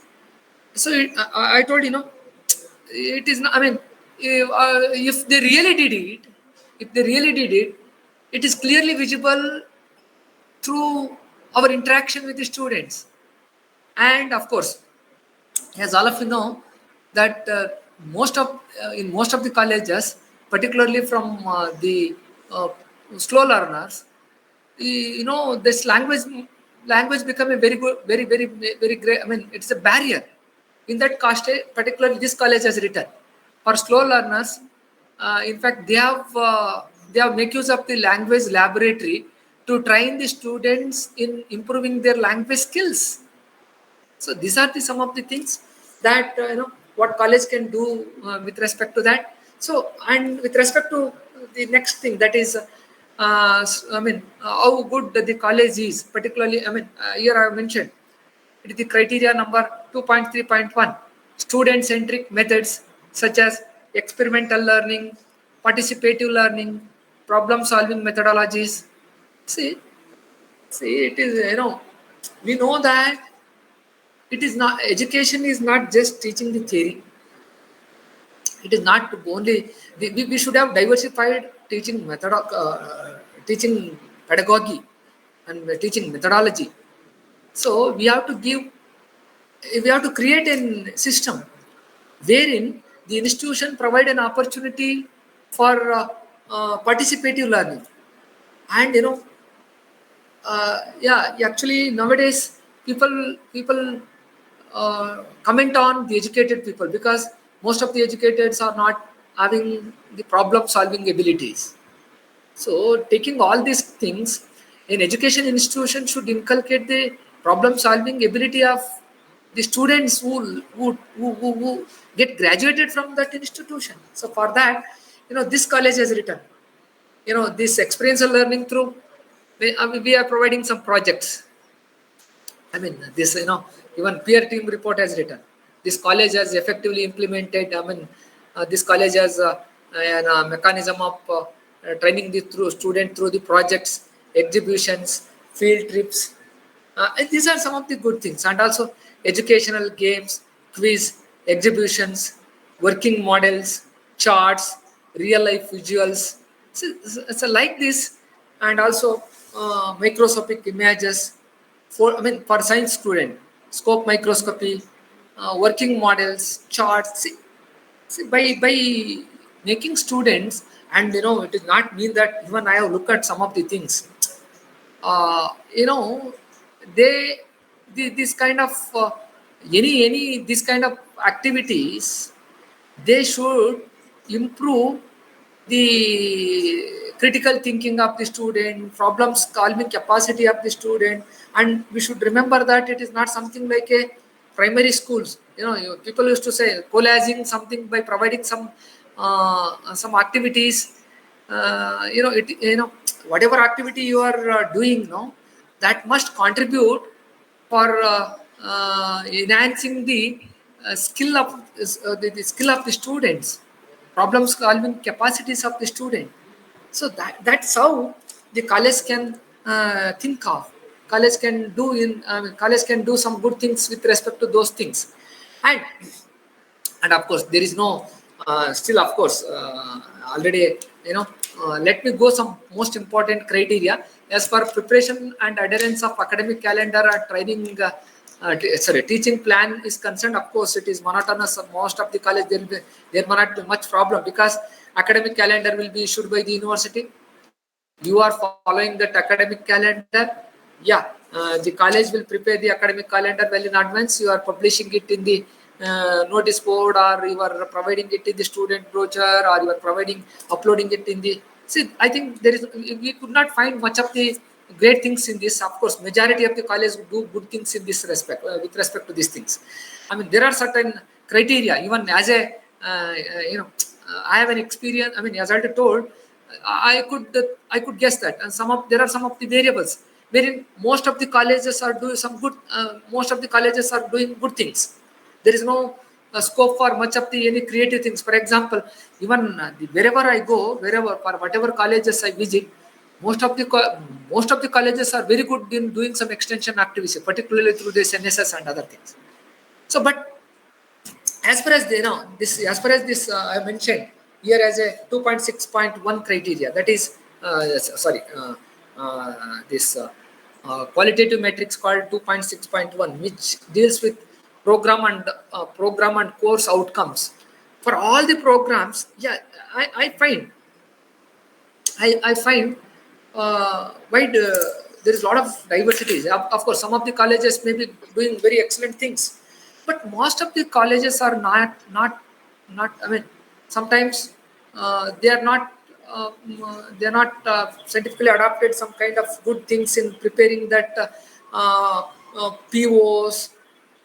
So I told it is not. If they really did it, it is clearly visible through our interaction with the students. And of course, as all of you know, that in most of the colleges, particularly from the slow learners, this language become a very good, very great. It's a barrier. In that cost, particularly this college has written for slow learners. In fact, they have make use of the language laboratory to train the students in improving their language skills. So these are some of the things that what college can do with respect to that. So, and with respect to the next thing, that is how good the college is, particularly here I have mentioned it is the criteria number 2.3.1, student centric methods such as experimental learning, participative learning, problem solving methodologies. See, it is we know that it is not, education is not just teaching the theory. It is not only, we should have diversified teaching method, teaching pedagogy and teaching methodology. So we have to create a system wherein the institution provide an opportunity for participative learning, and Actually nowadays people comment on the educated people because most of the educateds are not having the problem solving abilities. So taking all these things, an education institution should inculcate the problem solving ability of the students who get graduated from that institution. So for that, this college has written, this experiential learning through, we are providing some projects. I mean, this, even peer team report has written. This college has effectively implemented, this college has a mechanism of training the student through the projects, exhibitions, field trips. And these are some of the good things. And also educational games, quiz, exhibitions, working models, charts, real life visuals. So like this, and also microscopic images, for science student, scope microscopy, working models, charts. See, by making students, and it is not mean that even I have looked at some of the things. Uh, you know, this kind of any this kind of activities, they should improve the critical thinking of the student, problem solving capacity of the student. And we should remember that it is not something like a primary schools. People used to say collating something by providing some activities. Whatever activity you are doing, that must contribute for enhancing the skill of the skill of the students, problem solving capacities of the student. So that's how the college can think of. College can do some good things with respect to those things. And of course there is no still, of course, already, let me go some most important criteria as per preparation and adherence of academic calendar and training teaching plan is concerned. Of course it is monotonous. Most of the college, there may not be much problem because academic calendar will be issued by the university. You are following that academic calendar. The college will prepare the academic calendar well in advance. You are publishing it in the notice board, or you are providing it in the student brochure, or you are uploading it in the. See, I think we could not find much of the great things in this. Of course, majority of the college do good things in this respect, with respect to these things. I mean, there are certain criteria. Even as a, I have an experience. I mean, as I told, I could guess that, and there are some of the variables wherein most of the colleges are doing some good. Most of the colleges are doing good things. There is no scope for much of the any creative things. For example, even wherever I go, for whatever colleges I visit, most of the colleges are very good in doing some extension activities, particularly through this NSS and other things. So, but as far as this I mentioned here as a 2.6.1 criteria, that is this qualitative metrics called 2.6.1, which deals with program and course outcomes for all the programs. I find wide there is a lot of diversity. Of course, some of the colleges may be doing very excellent things, but most of the colleges are not. I mean, sometimes they are not. They are not scientifically adopted some kind of good things in preparing that POs,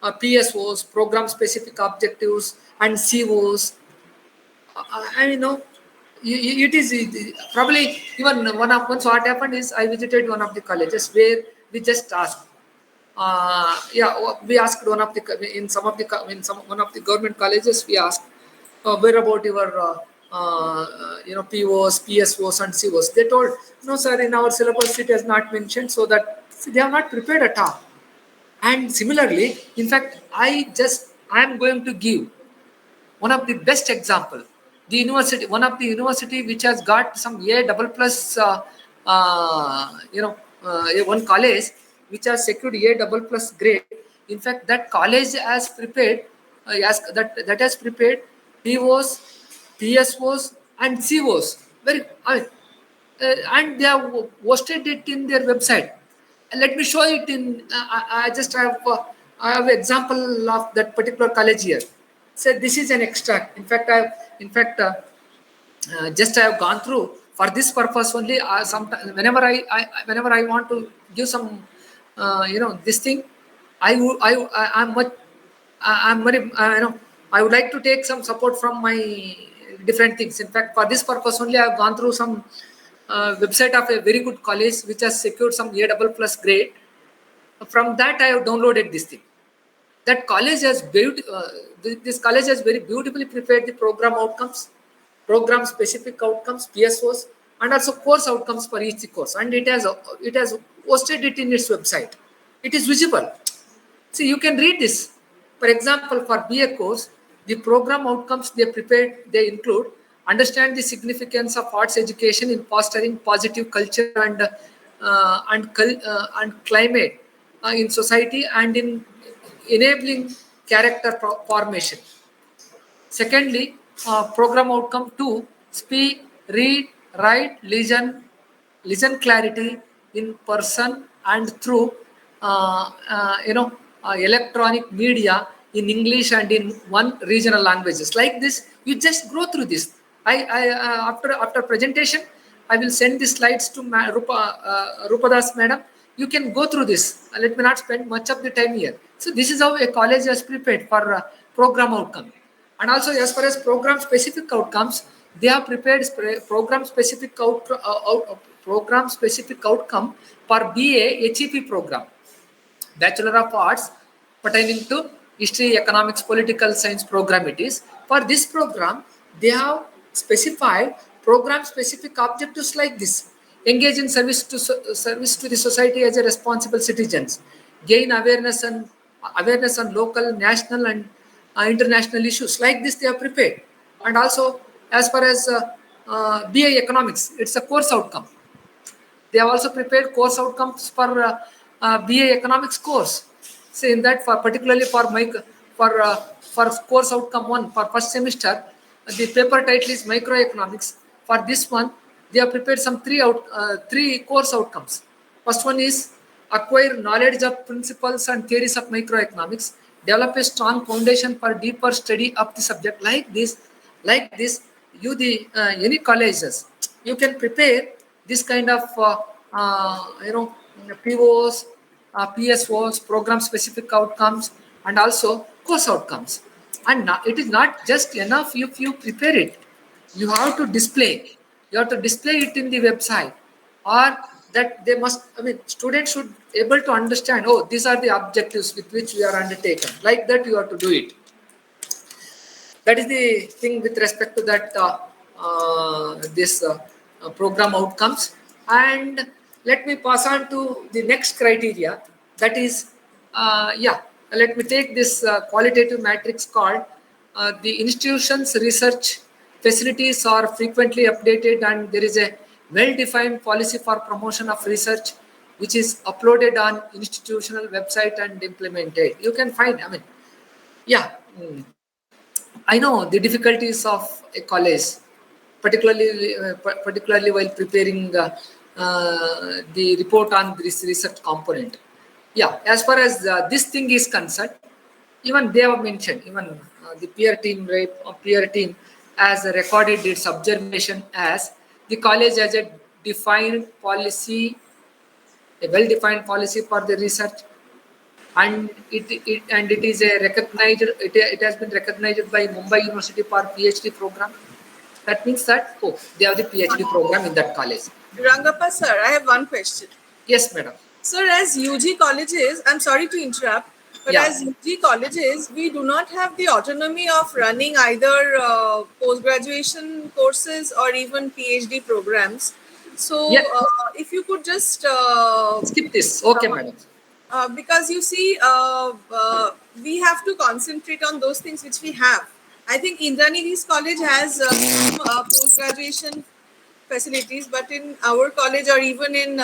PSOs, program specific objectives, and COs. I know it is probably even once what happened is I visited one of the colleges where we just asked. We asked one of the one of the government colleges. We asked where about your POs, PSOs, and COs. They told, no sir, in our syllabus it has not mentioned, so that they have not prepared at all. And similarly, in fact, I am going to give one of the best example. One of the university which has got some A double plus, one college which has secured A double plus grade. In fact, that college has prepared, that has prepared POs, PSOs, and COs. And they have posted it in their website. let me show it in. I just have I have example of that particular college here. So this is an extract. In fact, just I have gone through for this purpose only. Sometimes whenever I want to give some this thing, I'm much I'm very I would like to take some support from my different things. In fact, for this purpose only, I have gone through some website of a very good college which has secured some A++ grade. From that, I have downloaded this thing. That college has this college has very beautifully prepared the program outcomes, program specific outcomes, PSOs, and also course outcomes for each course. And it has hosted it in its website. It is visible. See, you can read this. For example, for BA course, the program outcomes they prepared, they include understand the significance of arts education in fostering positive culture and climate in society and in enabling character formation. Secondly, program outcome 2, speak, read, write, listen clarity in person and through electronic media in English and in one regional languages. Like this, you just go through this. After presentation, I will send the slides to Rupadas madam. You can go through this. Let me not spend much of the time here. So this is how a college has prepared for program outcome. And also as far as program specific outcomes, they have prepared program specific outcome for BA HEP program, Bachelor of Arts pertaining to History, Economics, Political Science program it is. For this program, they have specified program specific objectives like this: engage in service to the society as a responsible citizens, gain awareness on local, national and international issues. Like this they are prepared. And also as far as BA Economics, it's a course outcome. They have also prepared course outcomes for BA Economics course. So in that, particularly for course outcome 1 for first semester, the paper title is Microeconomics. For this one, they have prepared some three course outcomes. First one is acquire knowledge of principles and theories of microeconomics, develop a strong foundation for deeper study of the subject. Like this, any colleges, you can prepare this kind of POs, PSOs, program specific outcomes, and also course outcomes. And it is not just enough if you prepare it. You have to display. You have to display it in the website, or that they must. Students should able to understand. Oh, these are the objectives with which we are undertaken. Like that, you have to do it. That is the thing with respect to that this program outcomes. And let me pass on to the next criteria. That is, let me take this qualitative matrix called the institution's research facilities are frequently updated, and there is a well-defined policy for promotion of research which is uploaded on institutional website and implemented. You can find, I know the difficulties of a college, particularly while preparing the report on this research component. Yeah, as far as this thing is concerned, even they have mentioned, even the peer team has recorded its observation as the college has a defined policy, a well-defined policy for the research, and it is a recognized. It has been recognized by Mumbai University for PhD program. That means that they have the PhD program in that college. Rangappa sir, I have one question. Yes, madam. Sir, as UG colleges, I'm sorry to interrupt, but as UG colleges, we do not have the autonomy of running either post-graduation courses or even PhD programs. So, if you could just skip this. Okay, madam. Because you see, we have to concentrate on those things which we have. I think Indrani's college has post-graduation facilities, but in our college or even in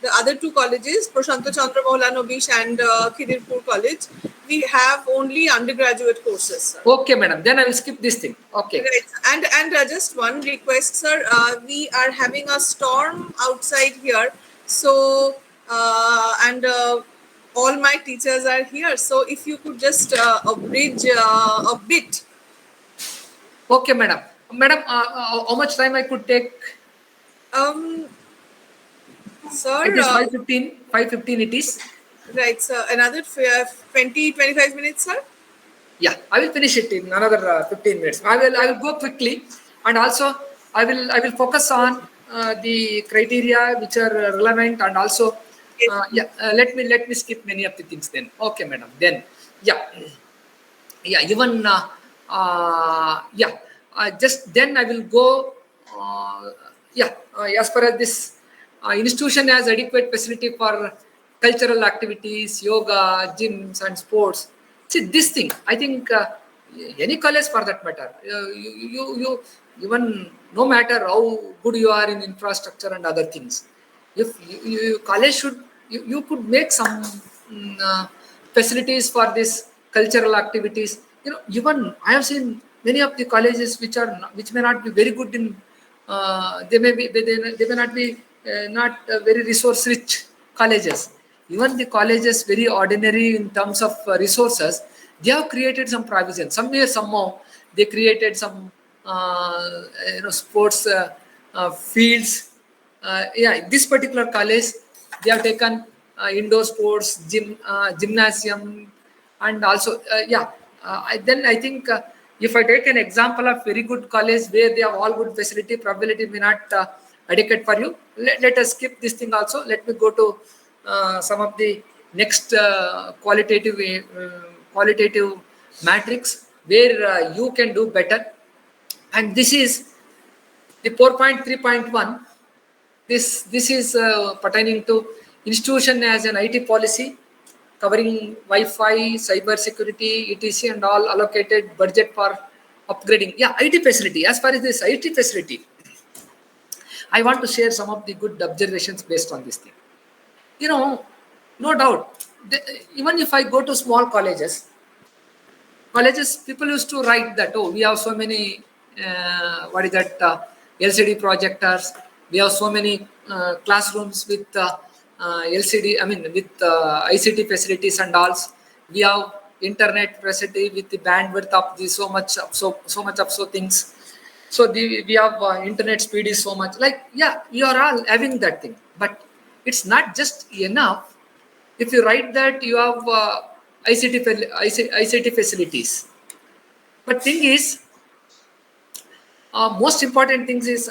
the other two colleges, Prasanta, Chandra, Mahalanobis and Kidderpore College, we have only undergraduate courses. Sir. Okay, madam. Then I will skip this thing. Okay. Right. And just one request, sir. We are having a storm outside here. So and all my teachers are here. So if you could just abridge a bit. Okay, madam. Madam, how much time I could take? Sir, It is 5:15. 5:15 it is. right, sir. Another 20-25 minutes, sir. Yeah, I will finish it in another 15 minutes. I will go quickly, and also I will focus on the criteria which are relevant, and also Yes. let me skip many of the things then. Okay, madam. Then even just then I will go. As far as this institution has adequate facility for cultural activities, yoga, gyms, and sports. See, this thing, I think any college for that matter, you even no matter how good you are in infrastructure and other things, if college should, you could make some facilities for this cultural activities. Even I have seen many of the colleges which may not be very good in, they may not be not very resource rich colleges. Even the colleges very ordinary in terms of resources, they have created some provision. Somewhere somehow they created some sports fields. This particular college, they have taken indoor sports, gymnasium, and also then I think if I take an example of very good college where they have all good facility, probability may not adequate for you. Let us skip this thing also. Let me go to some of the next qualitative matrix where you can do better. And this is the 4.3.1. This is pertaining to institution as an IT policy covering Wi-Fi, cyber security, etc., and all allocated budget for upgrading. Yeah, IT facility. As far as this IT facility, I want to share some of the good observations based on this thing. No doubt, even if I go to small colleges, people used to write that, oh, we have so many, LCD projectors, we have so many classrooms with LCD, I mean, with ICT facilities and all. We have internet facility with the bandwidth of the so much of things. So we have internet speed is so much. Like, yeah, you are all having that thing, but it's not just enough. If you write that you have ICT facilities, but thing is, most important things is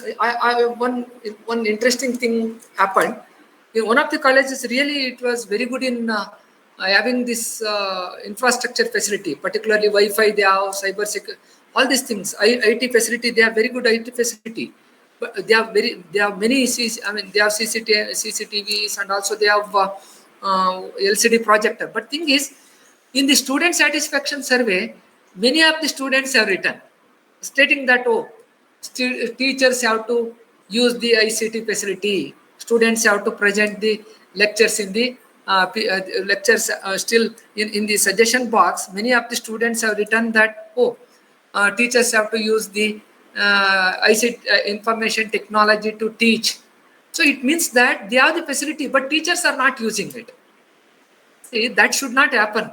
one interesting thing happened in one of the colleges. Really, it was very good in having this infrastructure facility, particularly Wi-Fi. They have cyber security, all these things. IT facility, they have very good IT facility, but they have many they have CCTVs, and also they have LCD projector. But thing is, in the student satisfaction survey, many of the students have written stating that, oh, teachers have to use the ICT facility, students have to present the lectures in the lectures still in the suggestion box. Many of the students have written that, oh, teachers have to use the ICT information technology to teach. So it means that they have the facility, but teachers are not using it. See, that should not happen.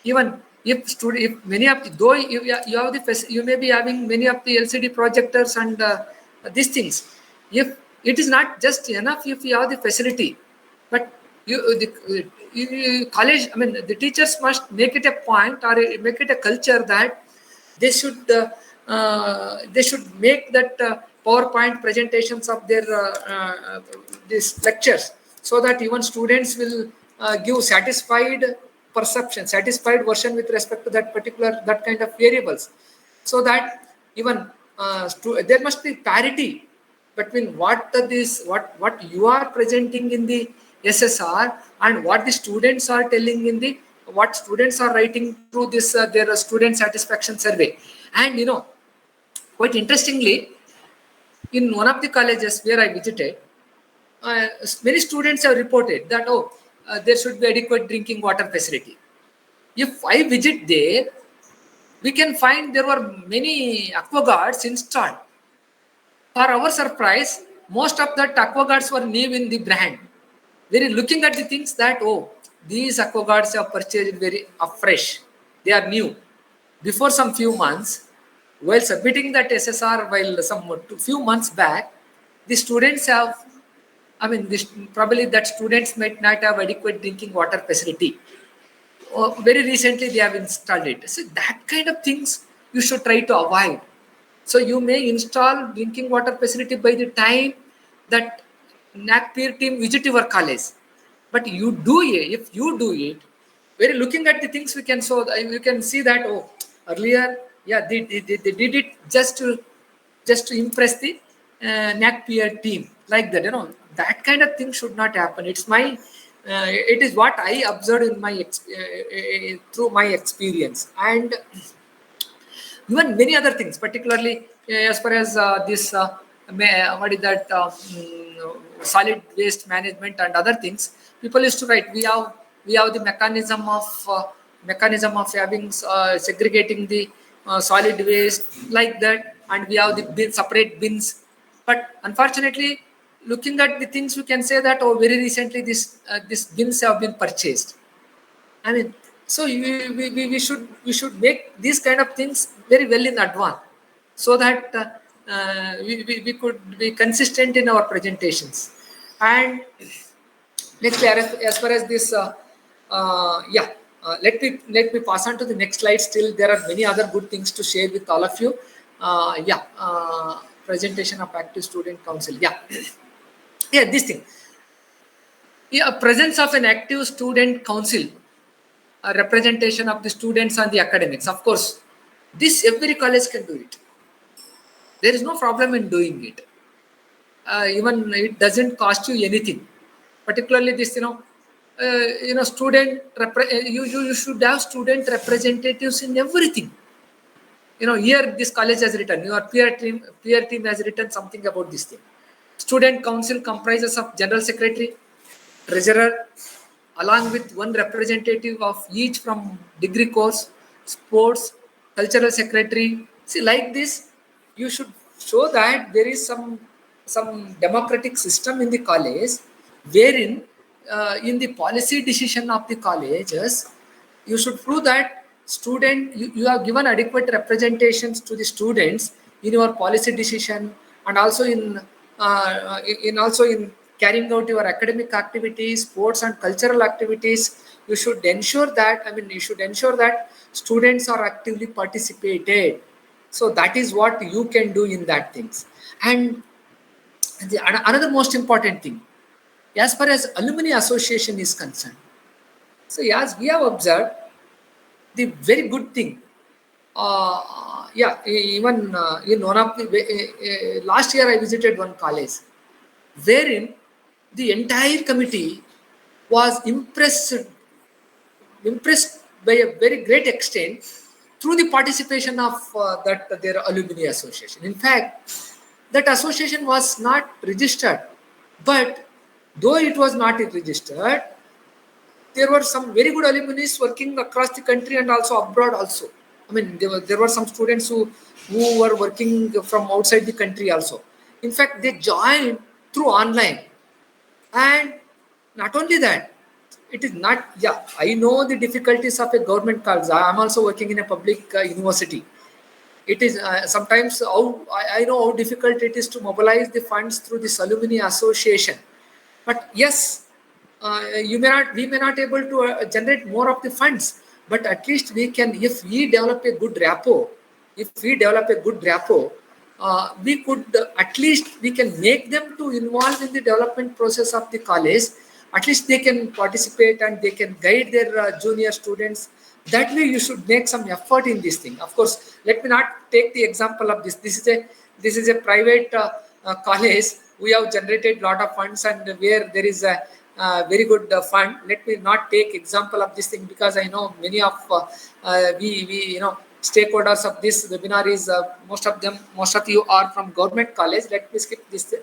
Even if many of the, though you have the, you may be having many of the LCD projectors and these things. If it is not just enough if you have the facility, but college, I mean, the teachers must make it a point or make it a culture that they should make that PowerPoint presentations of their these lectures, so that even students will give satisfied perception, satisfied version with respect to that kind of variables, so that even there must be parity between what you are presenting in the SSR and what the students are telling in the what students are writing through this their student satisfaction survey. And quite interestingly, in one of the colleges where I visited, many students have reported that, oh, there should be adequate drinking water facility. If I visit there, we can find there were many aquaguards installed. For our surprise, most of that aquaguards were new in the brand. very looking at the things that, oh, these aquaguards are purchased very afresh. They are new. Before some few months, while submitting that SSR, while few months back, the students have, I mean, probably that students might not have adequate drinking water facility. Very recently, they have installed it. So that kind of things you should try to avoid. So you may install drinking water facility by the time that NAAC peer team visit your college. But you do it, if you do it, very looking at the things we can show, you can see that, oh, earlier, yeah, they did it just to impress the NAAC peer team, like that. That kind of thing should not happen. It is what I observed in my through my experience, and even many other things, particularly as far as this what is that solid waste management and other things. People used to write, we have the mechanism of having segregating the solid waste, like that, and we have the separate bins. But unfortunately, looking at the things, we can say that, oh, very recently these bins have been purchased. I mean, so we should make these kind of things very well in advance, so that we could be consistent in our presentations. And next, as far as this, let me pass on to the next slide. Still, there are many other good things to share with all of you. Presentation of active student council. This thing. Presence of an active student council. A representation of the students and the academics. Of course, this every college can do it. There is no problem in doing it. Even it doesn't cost you anything. Particularly this, student. You should have student representatives in everything. Here this college has written. Your peer team has written something about this thing. Student council comprises of general secretary, treasurer, along with one representative of each from degree course, sports, cultural secretary. See, like this, you should show that there is some democratic system in the college, wherein in the policy decision of the colleges, you should prove that you have given adequate representations to the students in your policy decision, and also in carrying out your academic activities, sports and cultural activities. You should ensure that students are actively participated. So that is what you can do in that things. And another most important thing, as far as alumni association is concerned. So as we have observed, the very good thing, even in one of the last year I visited one college, wherein the entire committee was impressed by a very great extent through the participation of their alumni association. In fact, that association was not registered, but though it was not registered, there were some very good alumni working across the country and also abroad also. I mean, there were some students who were working from outside the country also. In fact, they joined through online. And not only that, it is not, I know the difficulties of a government college. I am also working in a public university. It is sometimes I know how difficult it is to mobilize the funds through this alumni association. But yes, we may not able to generate more of the funds, but at least we can, if we develop a good rapport, we could at least we can make them to involve in the development process of the college. At least they can participate and they can guide their junior students. That way, you should make some effort in this thing. Of course, let me not take the example of this. This is a private college. We have generated lot of funds, and where there is a very good fund. Let me not take example of this thing, because I know many of we stakeholders of this webinar is most of you are from government college. Let me skip this thing.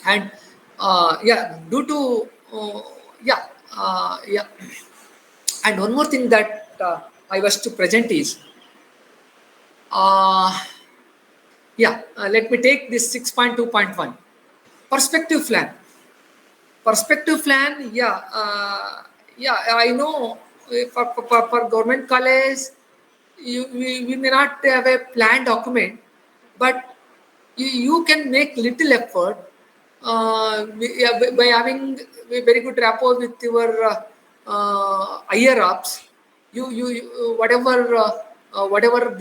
And due to and one more thing that I was to present is let me take this 6.2.1 perspective plan. perspective plan, I know for government college, we may not have a plan document, but you can make little effort by having a very good rapport with your higher ups. Whatever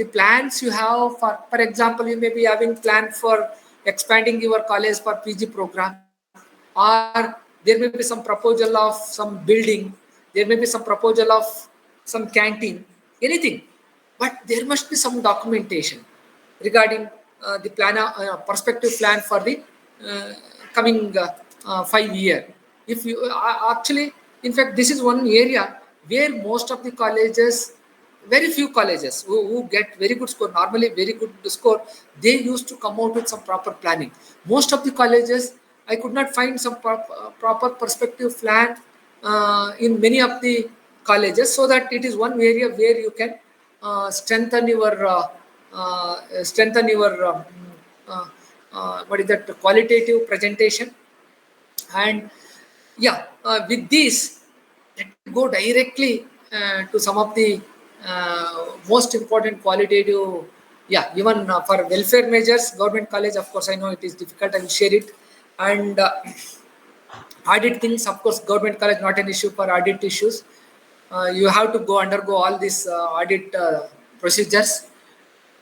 the plans you have for example, you may be having plan for expanding your college for PG program, or there may be some proposal of some building, there may be some proposal of some canteen, anything, but there must be some documentation regarding the plan, perspective plan for the coming 5 year. If you actually, in fact, this is one area where most of the colleges, very few colleges who get very good score, normally very good score, they used to come out with some proper planning. Most of the colleges, I could not find some proper perspective plan in many of the colleges, so that it is one area where you can strengthen your what is that, qualitative presentation. And with this, let me go directly to some of the most important qualitative, even for welfare measures, government college, of course, I know it is difficult, I will share it. And audit things, of course, government college, not an issue for audit issues. You have to undergo all these audit procedures.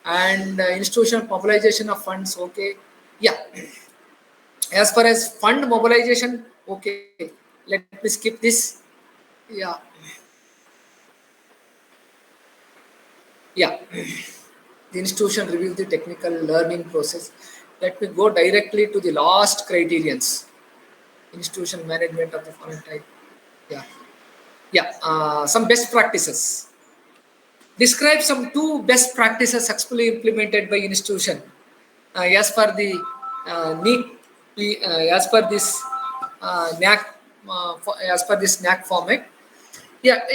And institutional mobilization of funds, okay. As far as fund mobilization, okay, let me skip this. The institution reviews the technical learning process. Let me go directly to the last criterions. Institution management of the foreign type. Some best practices. Describe some 2 best practices successfully implemented by institution as per the NEAC, as per this NAAC, as per this NAAC format.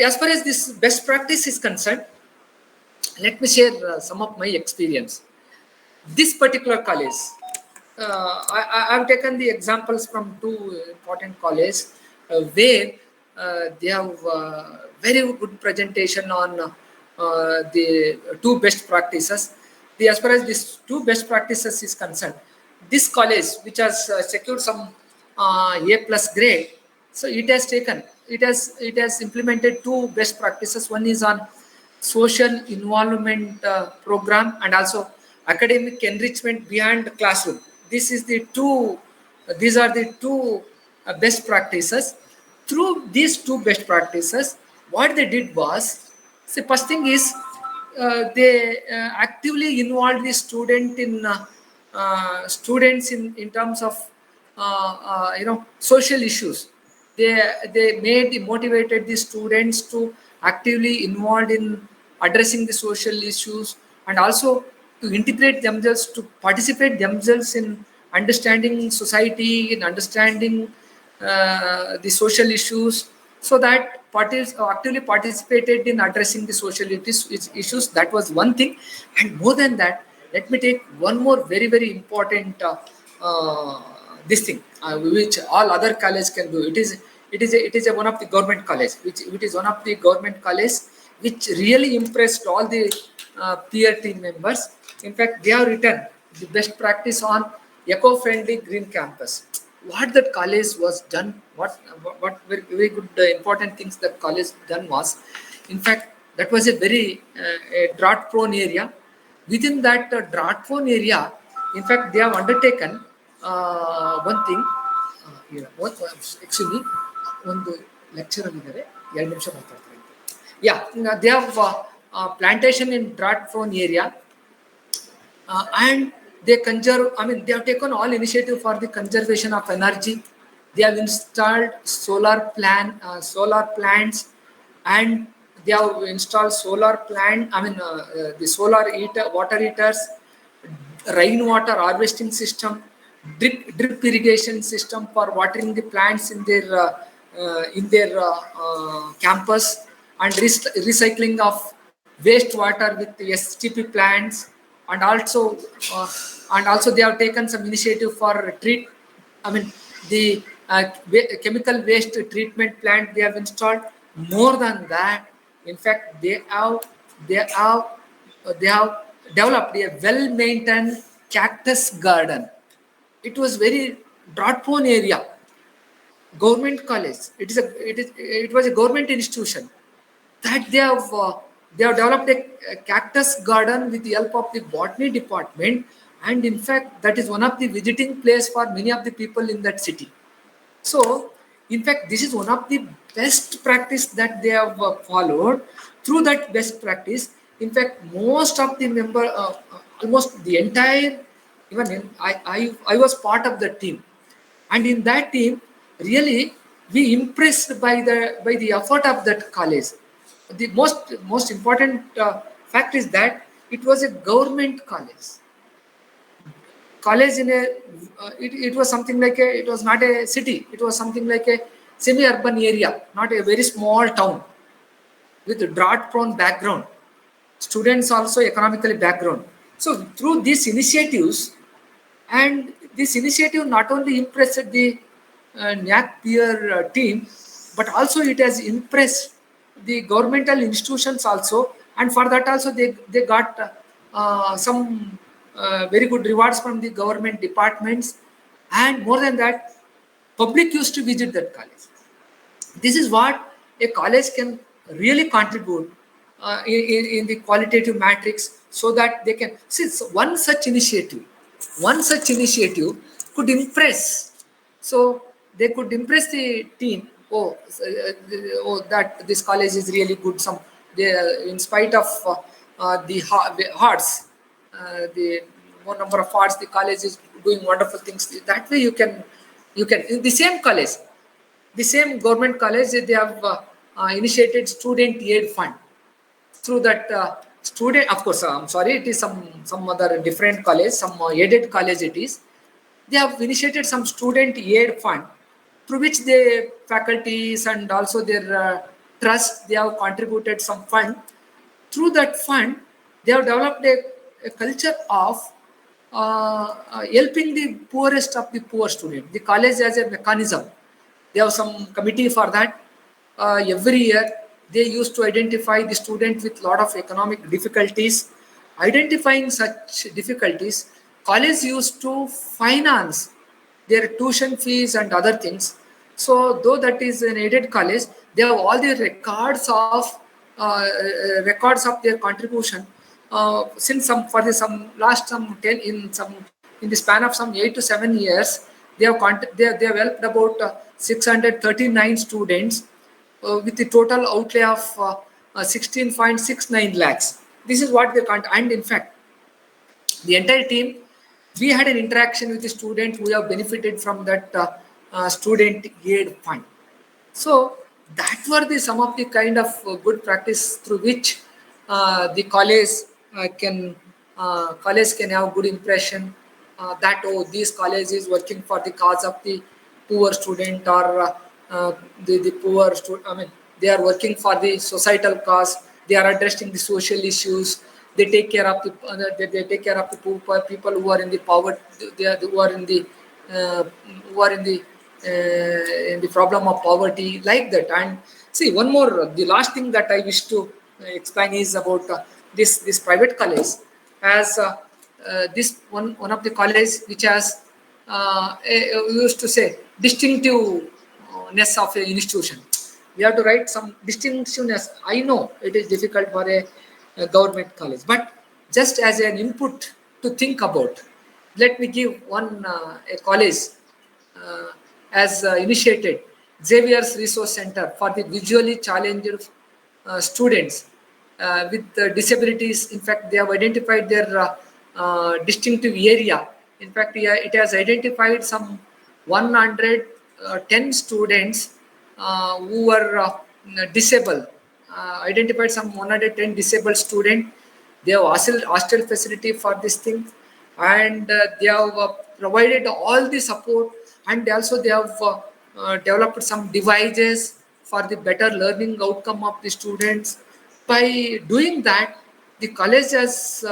As far as this best practice is concerned, let me share some of my experience. This particular college, I have taken the examples from 2 important colleges where they have very good presentation on the 2 best practices. As far as these 2 best practices is concerned, this college, which has secured some A+ grade, so it has implemented 2 best practices. One is on social involvement program, and also academic enrichment beyond the classroom. These are the 2 best practices. Through these 2 best practices, what they did was, see, first thing is they actively involved the students in terms of social issues. They motivated the students to actively involved in addressing the social issues, and also to integrate themselves, to participate themselves in understanding society, in understanding the social issues, so that parties actively participated in addressing the social issues. That was one thing. And more than that, let me take one more very, very important this thing which all other colleges can do. It is one of the government college, which really impressed all the peer team members. In fact, they have written the best practice on eco-friendly green campus. What that college was done, what very, very good important things that college done was, in fact, that was a very drought-prone area. Within that drought-prone area, in fact, they have undertaken one thing. Excuse me, ಒಂದು lecture ಇದ್ದಾರೆ 2 ನಿಮಿಷ ಮಾತಾಡ್ತಾರೆ. They have plantation in drought-prone area, and they conserve. They have taken all initiative for the conservation of energy. They have installed solar plants, and they have installed solar plant. The solar water heaters, rainwater harvesting system, drip irrigation system for watering the plants in their campus, and recycling of wastewater with STP plants, and also they have taken some initiative for the chemical waste treatment plant they have installed. More than that, in fact, they have they have developed a well-maintained cactus garden. It was very drought-prone area. Government college. It was a government institution that they have developed a cactus garden with the help of the botany department, and in fact that is one of the visiting place for many of the people in that city. So in fact this is one of the best practice that they have followed. Through that best practice, in fact most of the member almost the entire, even I was part of the team, and in that team really we impressed by the effort of that college. The most important fact is that it was a government college in a it was something like it was not a city, it was something like a semi-urban area, not a very small town, with a drought prone background, students also economically background. So through these initiatives, and this initiative not only impressed the NAAC peer team, but also it has impressed the governmental institutions also, and for that also they got some very good rewards from the government departments, and more than that, public used to visit that college. This is what a college can really contribute in the qualitative matrix, so that they can see one such initiative could impress. So they could impress the team. That this college is really good. In spite of the arts, the more number of arts, the college is doing wonderful things. That way you can in the same college, the same government college, they have initiated student aid fund. Through that student, of course, I'm sorry, it is some other different college, some aided college it is. They have initiated some student aid fund, through which the faculties and also their trust, they have contributed some fund. Through that fund, they have developed a culture of helping the poorest of the poor student. The college has a mechanism. They have some committee for that. Every year, they used to identify the student with lot of economic difficulties. Identifying such difficulties, college used to finance their tuition fees and other things. So though that is an aided college, they have all the records of their contribution. Since some last some 10 in the span of some 8 to 7 years, they have helped about 639 students with the total outlay of 16.69 lakhs. This is what they can't. And in fact, the entire team, we had an interaction with the students who have benefited from that student aid fund. So that were some of the kind of good practice through which the can have good impression that this college is working for the cause of the poor student, or the poor student. I mean, they are working for the societal cause. They are addressing the social issues. They take care of the poor people who are in the poverty. Who are in the problem of poverty, like that. And see, one more, the last thing that I wish to explain is about this private college. As this one of the college which has we used to say distinctiveness of an institution. We have to write some distinctiveness. I know it is difficult for a government college, but just as an input to think about, let me give one a college as initiated Xavier's Resource Center for the visually challenged students with disabilities. In fact, they have identified their distinctive area. In fact, it has identified some 110 students who were disabled. Identified some 110 disabled students. They have hostel facility for this thing, and they have provided all the support, and also they have developed some devices for the better learning outcome of the students. By doing that, the college has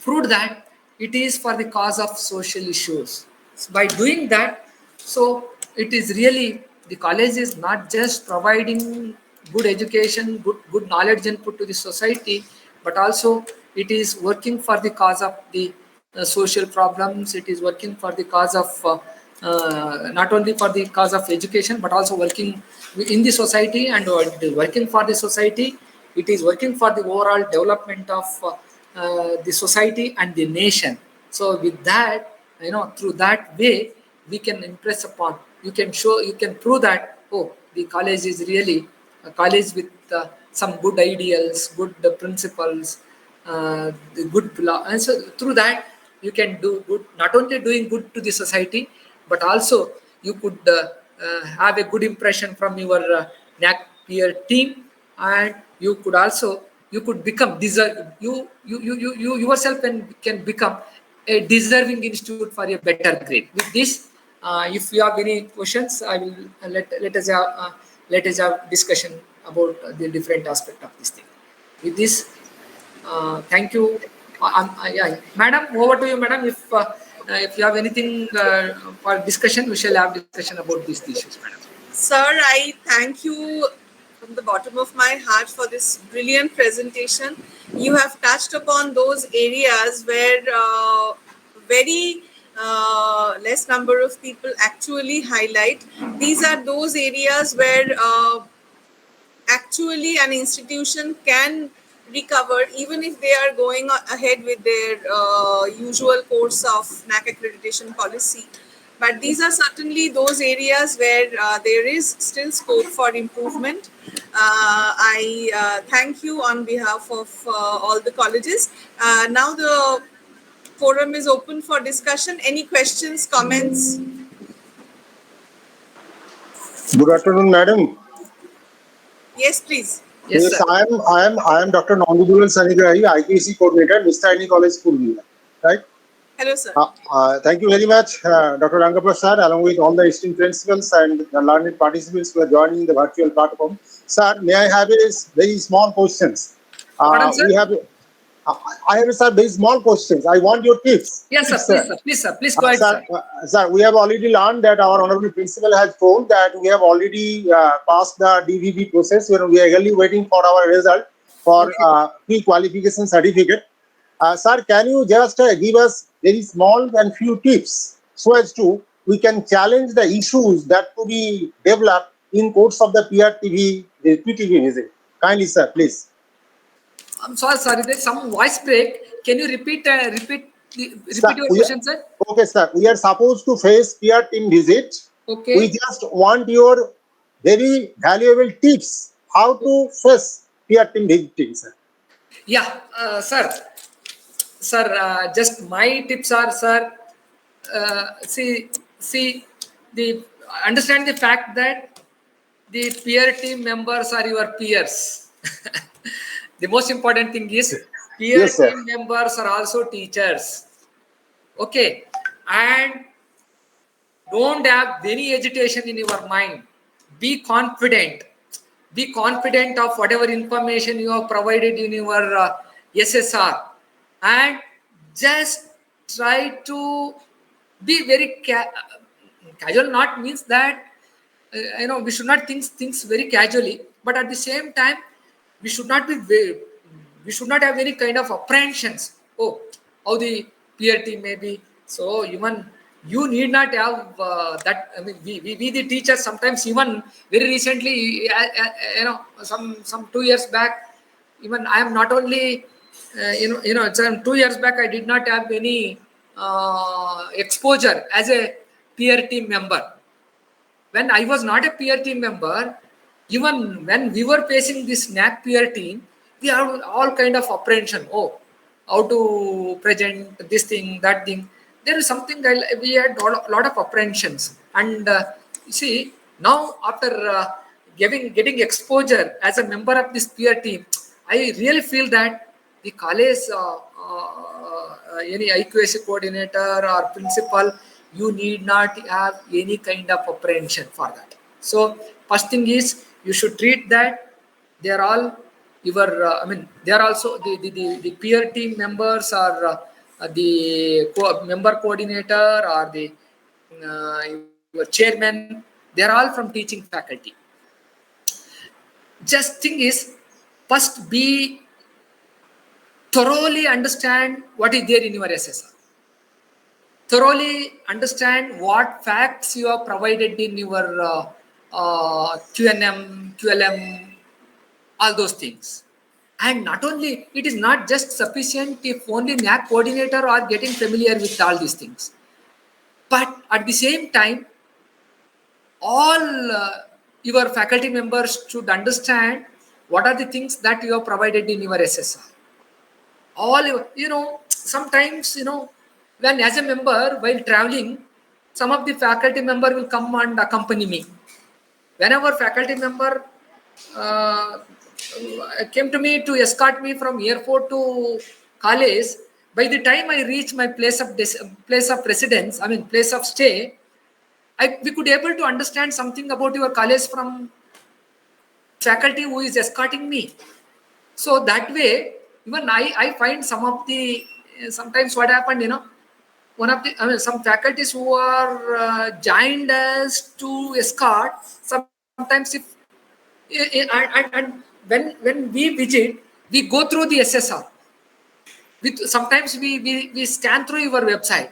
proved that it is for the cause of social issues. By doing that, so it is really, the college is not just providing good education, good knowledge input to the society, but also it is working for the cause of the social problems. It is working for the cause of not only for the cause of education, but also working in the society, and working for the society. It is working for the overall development of the society and the nation. So with that, through that way, we can impress upon, you can show, you can prove that, oh, the college is really a college with some good ideals, good principles, the good and so through that you can do good, not only doing good to the society, but also you could have a good impression from your NAAC peer team, and you could also, you could become deserve, you yourself can become a deserving institute for a better grade. With this, if you have any questions, I will let us have discussion about the different aspect of this thing. With this, thank you. Yeah, madam, over to you, madam. If you have anything for discussion, we shall have discussion about these issues, madam. Sir, I thank you from the bottom of my heart for this brilliant presentation. You have touched upon those areas where very less number of people actually highlight. These are those areas where actually an institution can recover even if they are going ahead with their usual course of NAAC accreditation policy. But these are certainly those areas where there is still scope for improvement. I thank you on behalf of all the colleges. Now the forum is open for discussion. Any questions, comments? Good afternoon, madam. Yes, please. Yes, sir. I am Dr. Nandudulal Sanigrahi, IQAC coordinator, Nistarini College, Purulia. Right? Hello, sir. Thank you very much, Dr. Rangappa sir, along with all the esteemed principals and the learned participants who are joining the virtual platform. Sir, may I have a very small questions? Pardon, sir? I have some very small questions. I want your tips. Yes, sir. Please go ahead, sir. Sir, we have already learned that our honorable principal has told that we have already passed the DVB process. We are eagerly waiting for our result for pre-qualification certificate. Sir, can you just give us very small and few tips so as to we can challenge the issues that to be developed in course of the PTV visit? Kindly, sir, please. I'm sorry, there's some voice break. Can you repeat your question, sir? Okay, sir. We are supposed to face peer team visit. Okay. We just want your very valuable tips how to face peer team visiting, sir. Yeah, sir. Sir, just my tips are, sir. Understand the fact that the peer team members are your peers. The most important thing is peer team members are also teachers. Okay, and don't have any hesitation in your mind. Be confident. Be confident of whatever information you have provided in your SSR, and just try to be very casual. Not means that we should not think things very casually, but at the same time we should not have any kind of apprehensions. Oh, how the peer team may be. So even you need not have that. I mean, we the teachers sometimes, even very recently, some 2 years back, even I am not only it's 2 years back I did not have any exposure as a peer team member. When I was not a peer team member, even when we were facing this NAAC peer team, we have all kind of apprehension. Oh, how to present this thing, that thing. There is something that we had a lot of apprehensions. And you see, now after getting exposure as a member of this peer team, I really feel that the college, any IQAC coordinator or principal, you need not have any kind of apprehension for that. So first thing is, you should treat that they are all your they are also the peer team members, or the member coordinator, or the your chairman, they're all from teaching faculty. Just thing is, first be thoroughly understand what is there in your SSR. Thoroughly understand what facts you have provided in your QNM, QLM, all those things. And not only, it is not just sufficient if only NAAC coordinator are getting familiar with all these things. But at the same time, all your faculty members should understand what are the things that you have provided in your SSR. All, sometimes, when as a member, while traveling, some of the faculty member will come and accompany me. Whenever faculty member came to me to escort me from airport to college, by the time I reach my place of residence, place of stay, we could able to understand something about your college from faculty who is escorting me. So that way, even I find some of the, sometimes what happened, one of the, some faculties who are joined us to escort, sometimes if, and when we visit, we go through the SSR. Sometimes we scan through your website.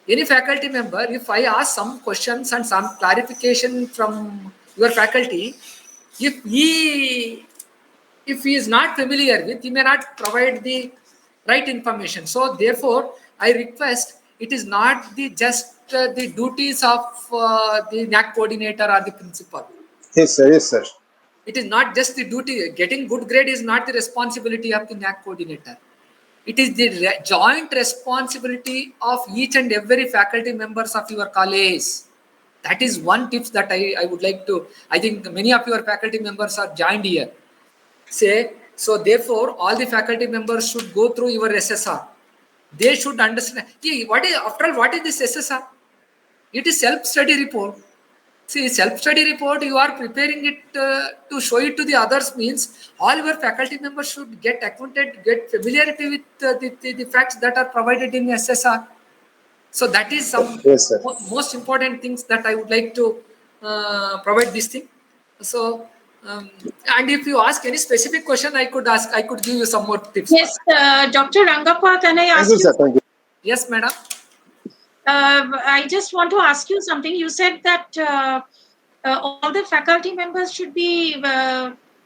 Any faculty member, if I ask some questions and some clarification from your faculty, if he is not familiar with, he may not provide the right information. So therefore, I request, it is not just the duties of the NAAC coordinator or the principal. Yes, sir. Yes, sir. It is not just the duty. Getting good grade is not the responsibility of the NAAC coordinator. It is the joint responsibility of each and every faculty members of your college. That is one tip that I would like to, I think many of your faculty members are joined here. So therefore, all the faculty members should go through your SSR. They should understand. After all, what is this SSR? It is self-study report. See, self-study report, you are preparing it to show it to the others, means all your faculty members should get acquainted, get familiarity with the facts that are provided in SSR. So that is some most important things that I would like to provide this thing. So, and if you ask any specific question, I could give you some more tips. Yes, Dr. Rangappa, can I ask you? Sir, thank you. Yes, madam. I just want to ask you something. You said that all the faculty members should be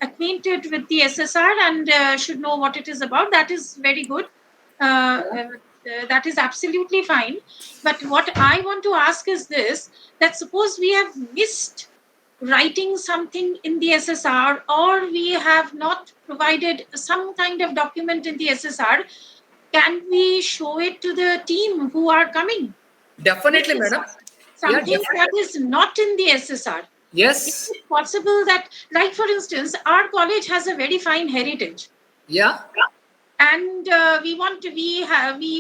acquainted with the SSR and should know what it is about. That is very good. That is absolutely fine. But what I want to ask is this, that suppose we have missed writing something in the SSR, or we have not provided some kind of document in the SSR, can we show it to the team who are coming? Definitely, madam. Something that is not in the SSR. Yes. Is it possible that, like for instance, our college has a very fine heritage. Yeah. And we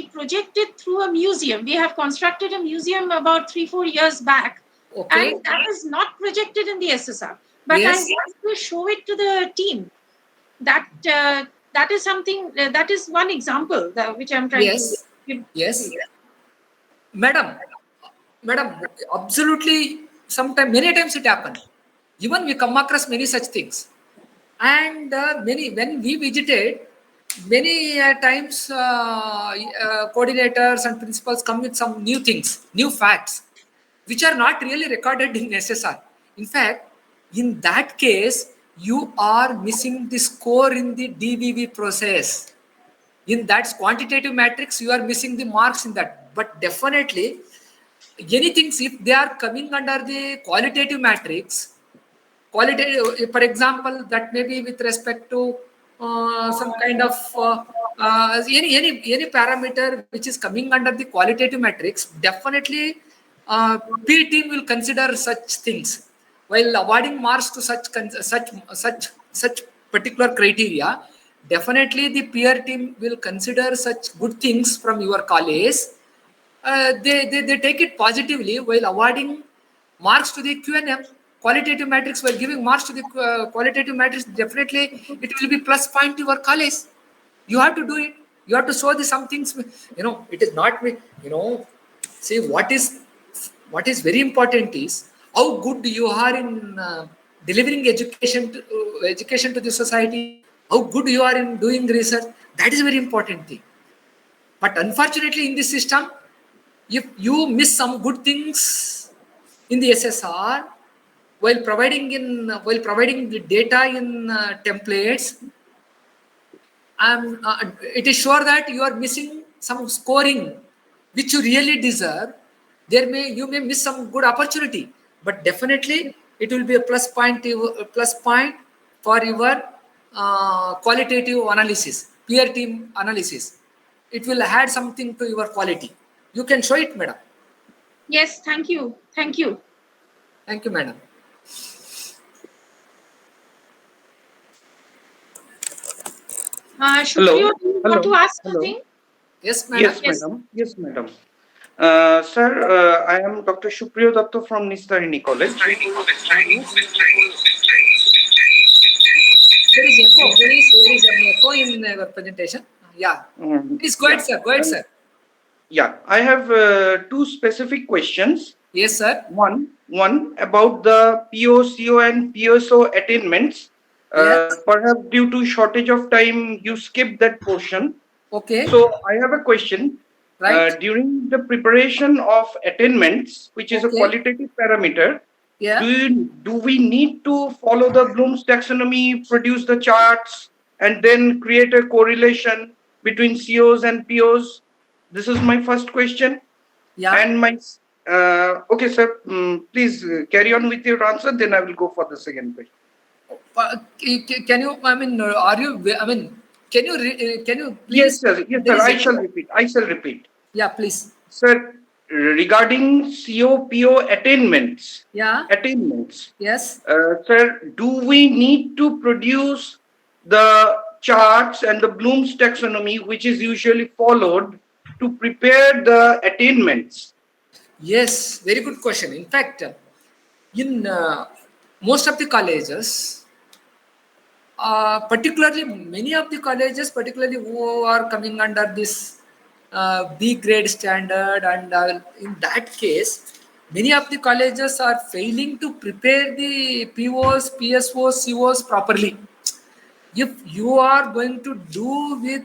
project it through a museum. We have constructed a museum about 3-4 years back. Okay. And that is not projected in the SSR. But I want to show it to the team. That is something, that is one example which I'm trying to give. Yes. Madam, absolutely. Sometimes, many times it happens. Even we come across many such things. And when we visited, many times coordinators and principals come with some new things, new facts, which are not really recorded in SSR. In fact, in that case, you are missing the score in the DVV process. In that quantitative matrix, you are missing the marks in that. But definitely, anything, if they are coming under the qualitative matrix, qualitative, for example, that may be with respect to some kind of any parameter which is coming under the qualitative matrix, definitely P team will consider such things while awarding marks to such particular criteria. Definitely, the peer team will consider such good things from your college. They take it positively while awarding marks to the QNM qualitative matrix. While giving marks to the qualitative matrix, definitely it will be plus point to your college. You have to do it. You have to show the some things. It is not. See what is what is very important is how good you are in delivering education to the society, how good you are in doing research. That is a very important thing. But unfortunately, in this system, if you miss some good things in the SSR while providing the data in templates, it is sure that you are missing some scoring which you really deserve. You may miss some good opportunity, but definitely it will be a plus point for your qualitative analysis, peer team analysis. It will add something to your quality. You can show it, madam. Yes, thank you. Thank you. Thank you, madam. Shukriya, do you want to ask something? Yes, madam. Yes, madam. Yes, madam. Sir, I am Dr. Supriyo Datta from Nistarini College. There is echo. There is an echo in your presentation. Yeah. Please go ahead, sir. Go ahead, sir. Yeah, I have two specific questions. Yes, sir. One about the POCO and PSO attainments. Yes. Perhaps due to shortage of time, you skipped that portion. Okay. So I have a question. Right. During the preparation of attainments, which is a Okay. qualitative parameter, Yeah. do we need to follow the Bloom's taxonomy, produce the charts, and then create a correlation between COs and POs? This is my first question. Yeah. And my okay, sir, please carry on with your answer. Then I will go for the second question. Can you? I mean, are you? I mean, can you please? Yes, sir. Yes, sir. I shall repeat. Yeah, please. Sir, regarding COPO attainments. Yeah. Attainments. Yes. Sir, do we need to produce the charts and the Bloom's taxonomy, which is usually followed to prepare the attainments? Yes, very good question. In fact, in most of the colleges, particularly many of the colleges, particularly who are coming under this B grade standard, and in that case, many of the colleges are failing to prepare the POs, PSOs, COs properly. If you are going to do with,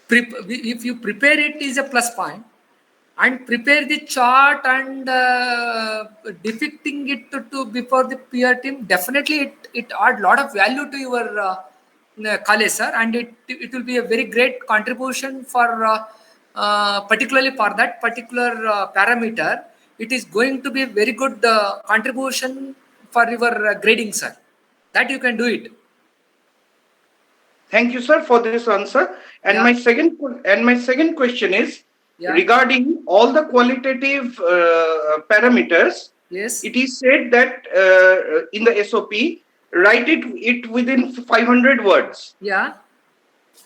if you prepare it is a plus point, and prepare the chart and depicting it to before the peer team, definitely it add lot of value to your college, sir, and it will be a very great contribution for particularly for that particular parameter. It is going to be a very good contribution for your grading, sir. That you can do it. Thank you, sir, for this answer. And Yeah. my second question is, Yeah. regarding all the qualitative parameters. Yes. It is said that in the SOP, write it within 500 words. Yeah.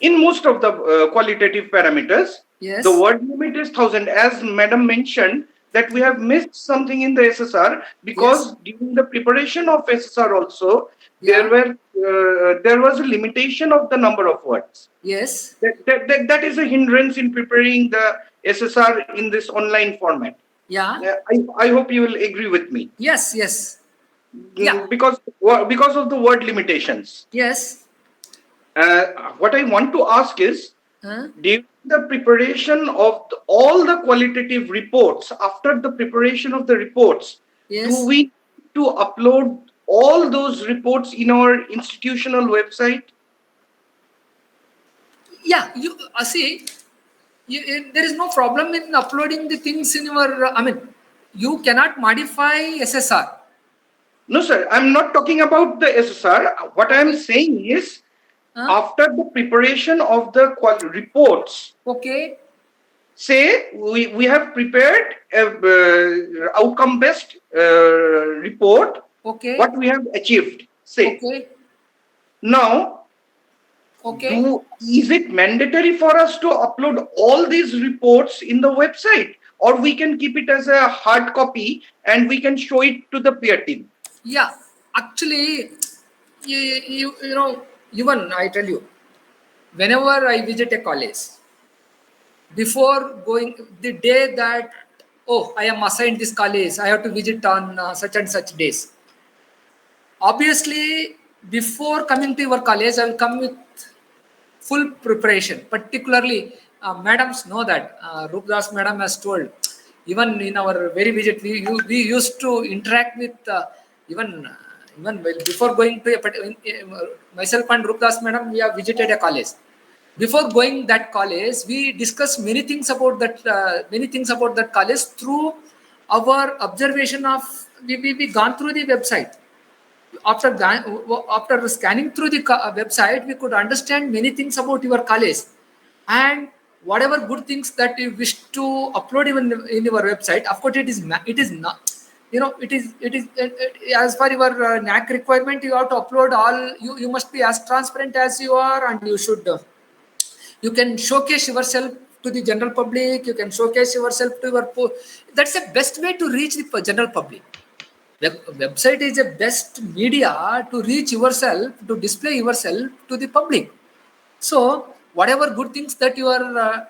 In most of the qualitative parameters, Yes. the word limit is 1000. As Madam mentioned, that we have missed something in the SSR because during the preparation of SSR also, there was a limitation of the number of words. Yes. That is a hindrance in preparing the SSR in this online format. Yeah. I hope you will agree with me. Yes. Yes. Yeah. Because of the word limitations. Yes. What I want to ask is, during the preparation of all the qualitative reports, after the preparation of the reports, do we to upload all those reports in our institutional website? Yeah, you see, there is no problem in uploading the things in your. I mean, you cannot modify SSR. No, sir. I'm not talking about the SSR. What I am saying is, after the preparation of the reports. Okay. Say we have prepared a outcome-based report. Okay. What we have achieved. Say. Okay. Now. Okay. Is it mandatory for us to upload all these reports in the website, or we can keep it as a hard copy and we can show it to the peer team? Yeah, actually, you know, even I tell you, whenever I visit a college, before going, the day that oh, I am assigned this college, I have to visit on such and such days. Obviously, before coming to your college, I will come with full preparation. Particularly, madams know that. Rupdas madam has told. Even in our very visit, we used to interact with even before going to myself and Rupdas madam, we have visited a college. Before going that college, we discussed many things about that college through our observation of we gone through the website. After scanning through the website, we could understand many things about your college, and whatever good things that you wish to upload even in your website. Of course, it is not. As per your NAAC requirement, you have to upload all. You must be as transparent as you are, and you should. You can showcase yourself to the general public. You can showcase yourself to your. That's the best way to reach the general public. Website is the best media to reach yourself, to display yourself to the public. So whatever good things that you are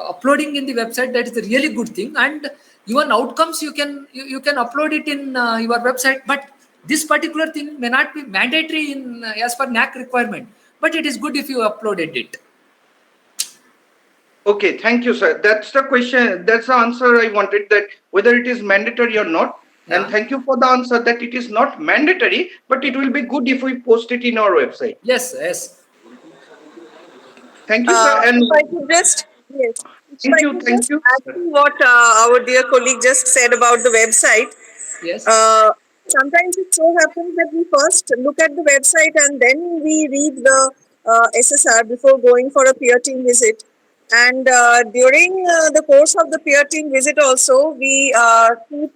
uploading in the website, that is a really good thing, and even outcomes you can upload it in your website. But this particular thing may not be mandatory in as per NAAC requirement, but it is good if you uploaded it. Okay, thank you, sir. That's the question. That's the answer I wanted, that whether it is mandatory or not. Yeah. And thank you for the answer that it is not mandatory, but it will be good if we post it in our website. Yes, yes. Thank you, sir. And if I could just, yes. Thank you. Add to what our dear colleague just said about the website. Yes. Sometimes it so happens that we first look at the website and then we read the SSR before going for a peer team visit. And during the course of the peer team visit also, we keep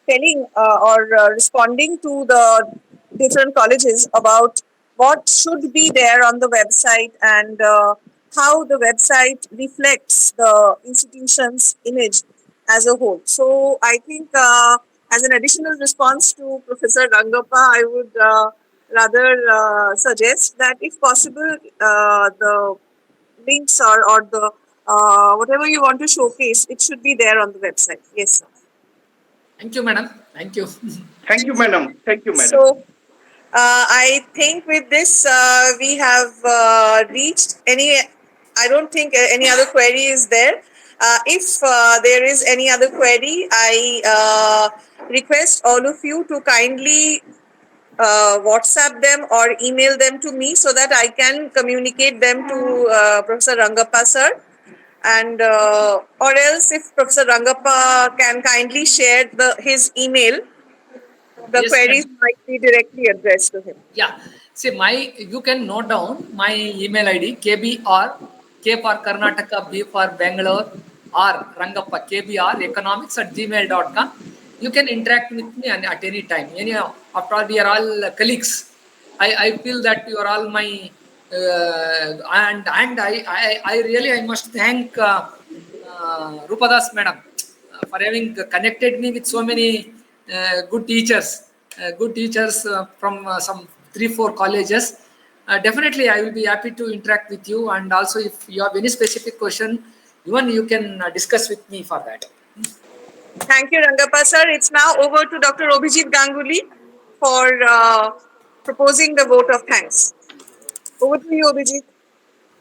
telling or responding to the different colleges about what should be there on the website and how the website reflects the institution's image as a whole. So I think as an additional response to Professor Rangappa, I would rather suggest that if possible, the links or the whatever you want to showcase, it should be there on the website. Yes, sir. Thank you, madam. Thank you. Thank you, madam. Thank you, madam. So, I think with this, we have reached I don't think any other query is there. If there is any other query, I request all of you to kindly WhatsApp them or email them to me so that I can communicate them to Professor Rangappa sir. And or else if Professor Rangappa can kindly share his email, the queries might be directly addressed to him. Yeah. See, you can note down my email ID, KBR, K for Karnataka, B for Bangalore, R, Rangappa, KBR, economics@gmail.com. You can interact with me at any time. Anyhow, after all, we are all colleagues. I feel that you are all my, and I must thank Rupadas madam for having connected me with so many good teachers from some 3-4 colleges. Definitely, I will be happy to interact with you. And also, if you have any specific question, even you can discuss with me for that. Thank you, Rangappa sir. It's now over to Dr. Abhijit Ganguly for proposing the vote of thanks. Over to you, Abhijit.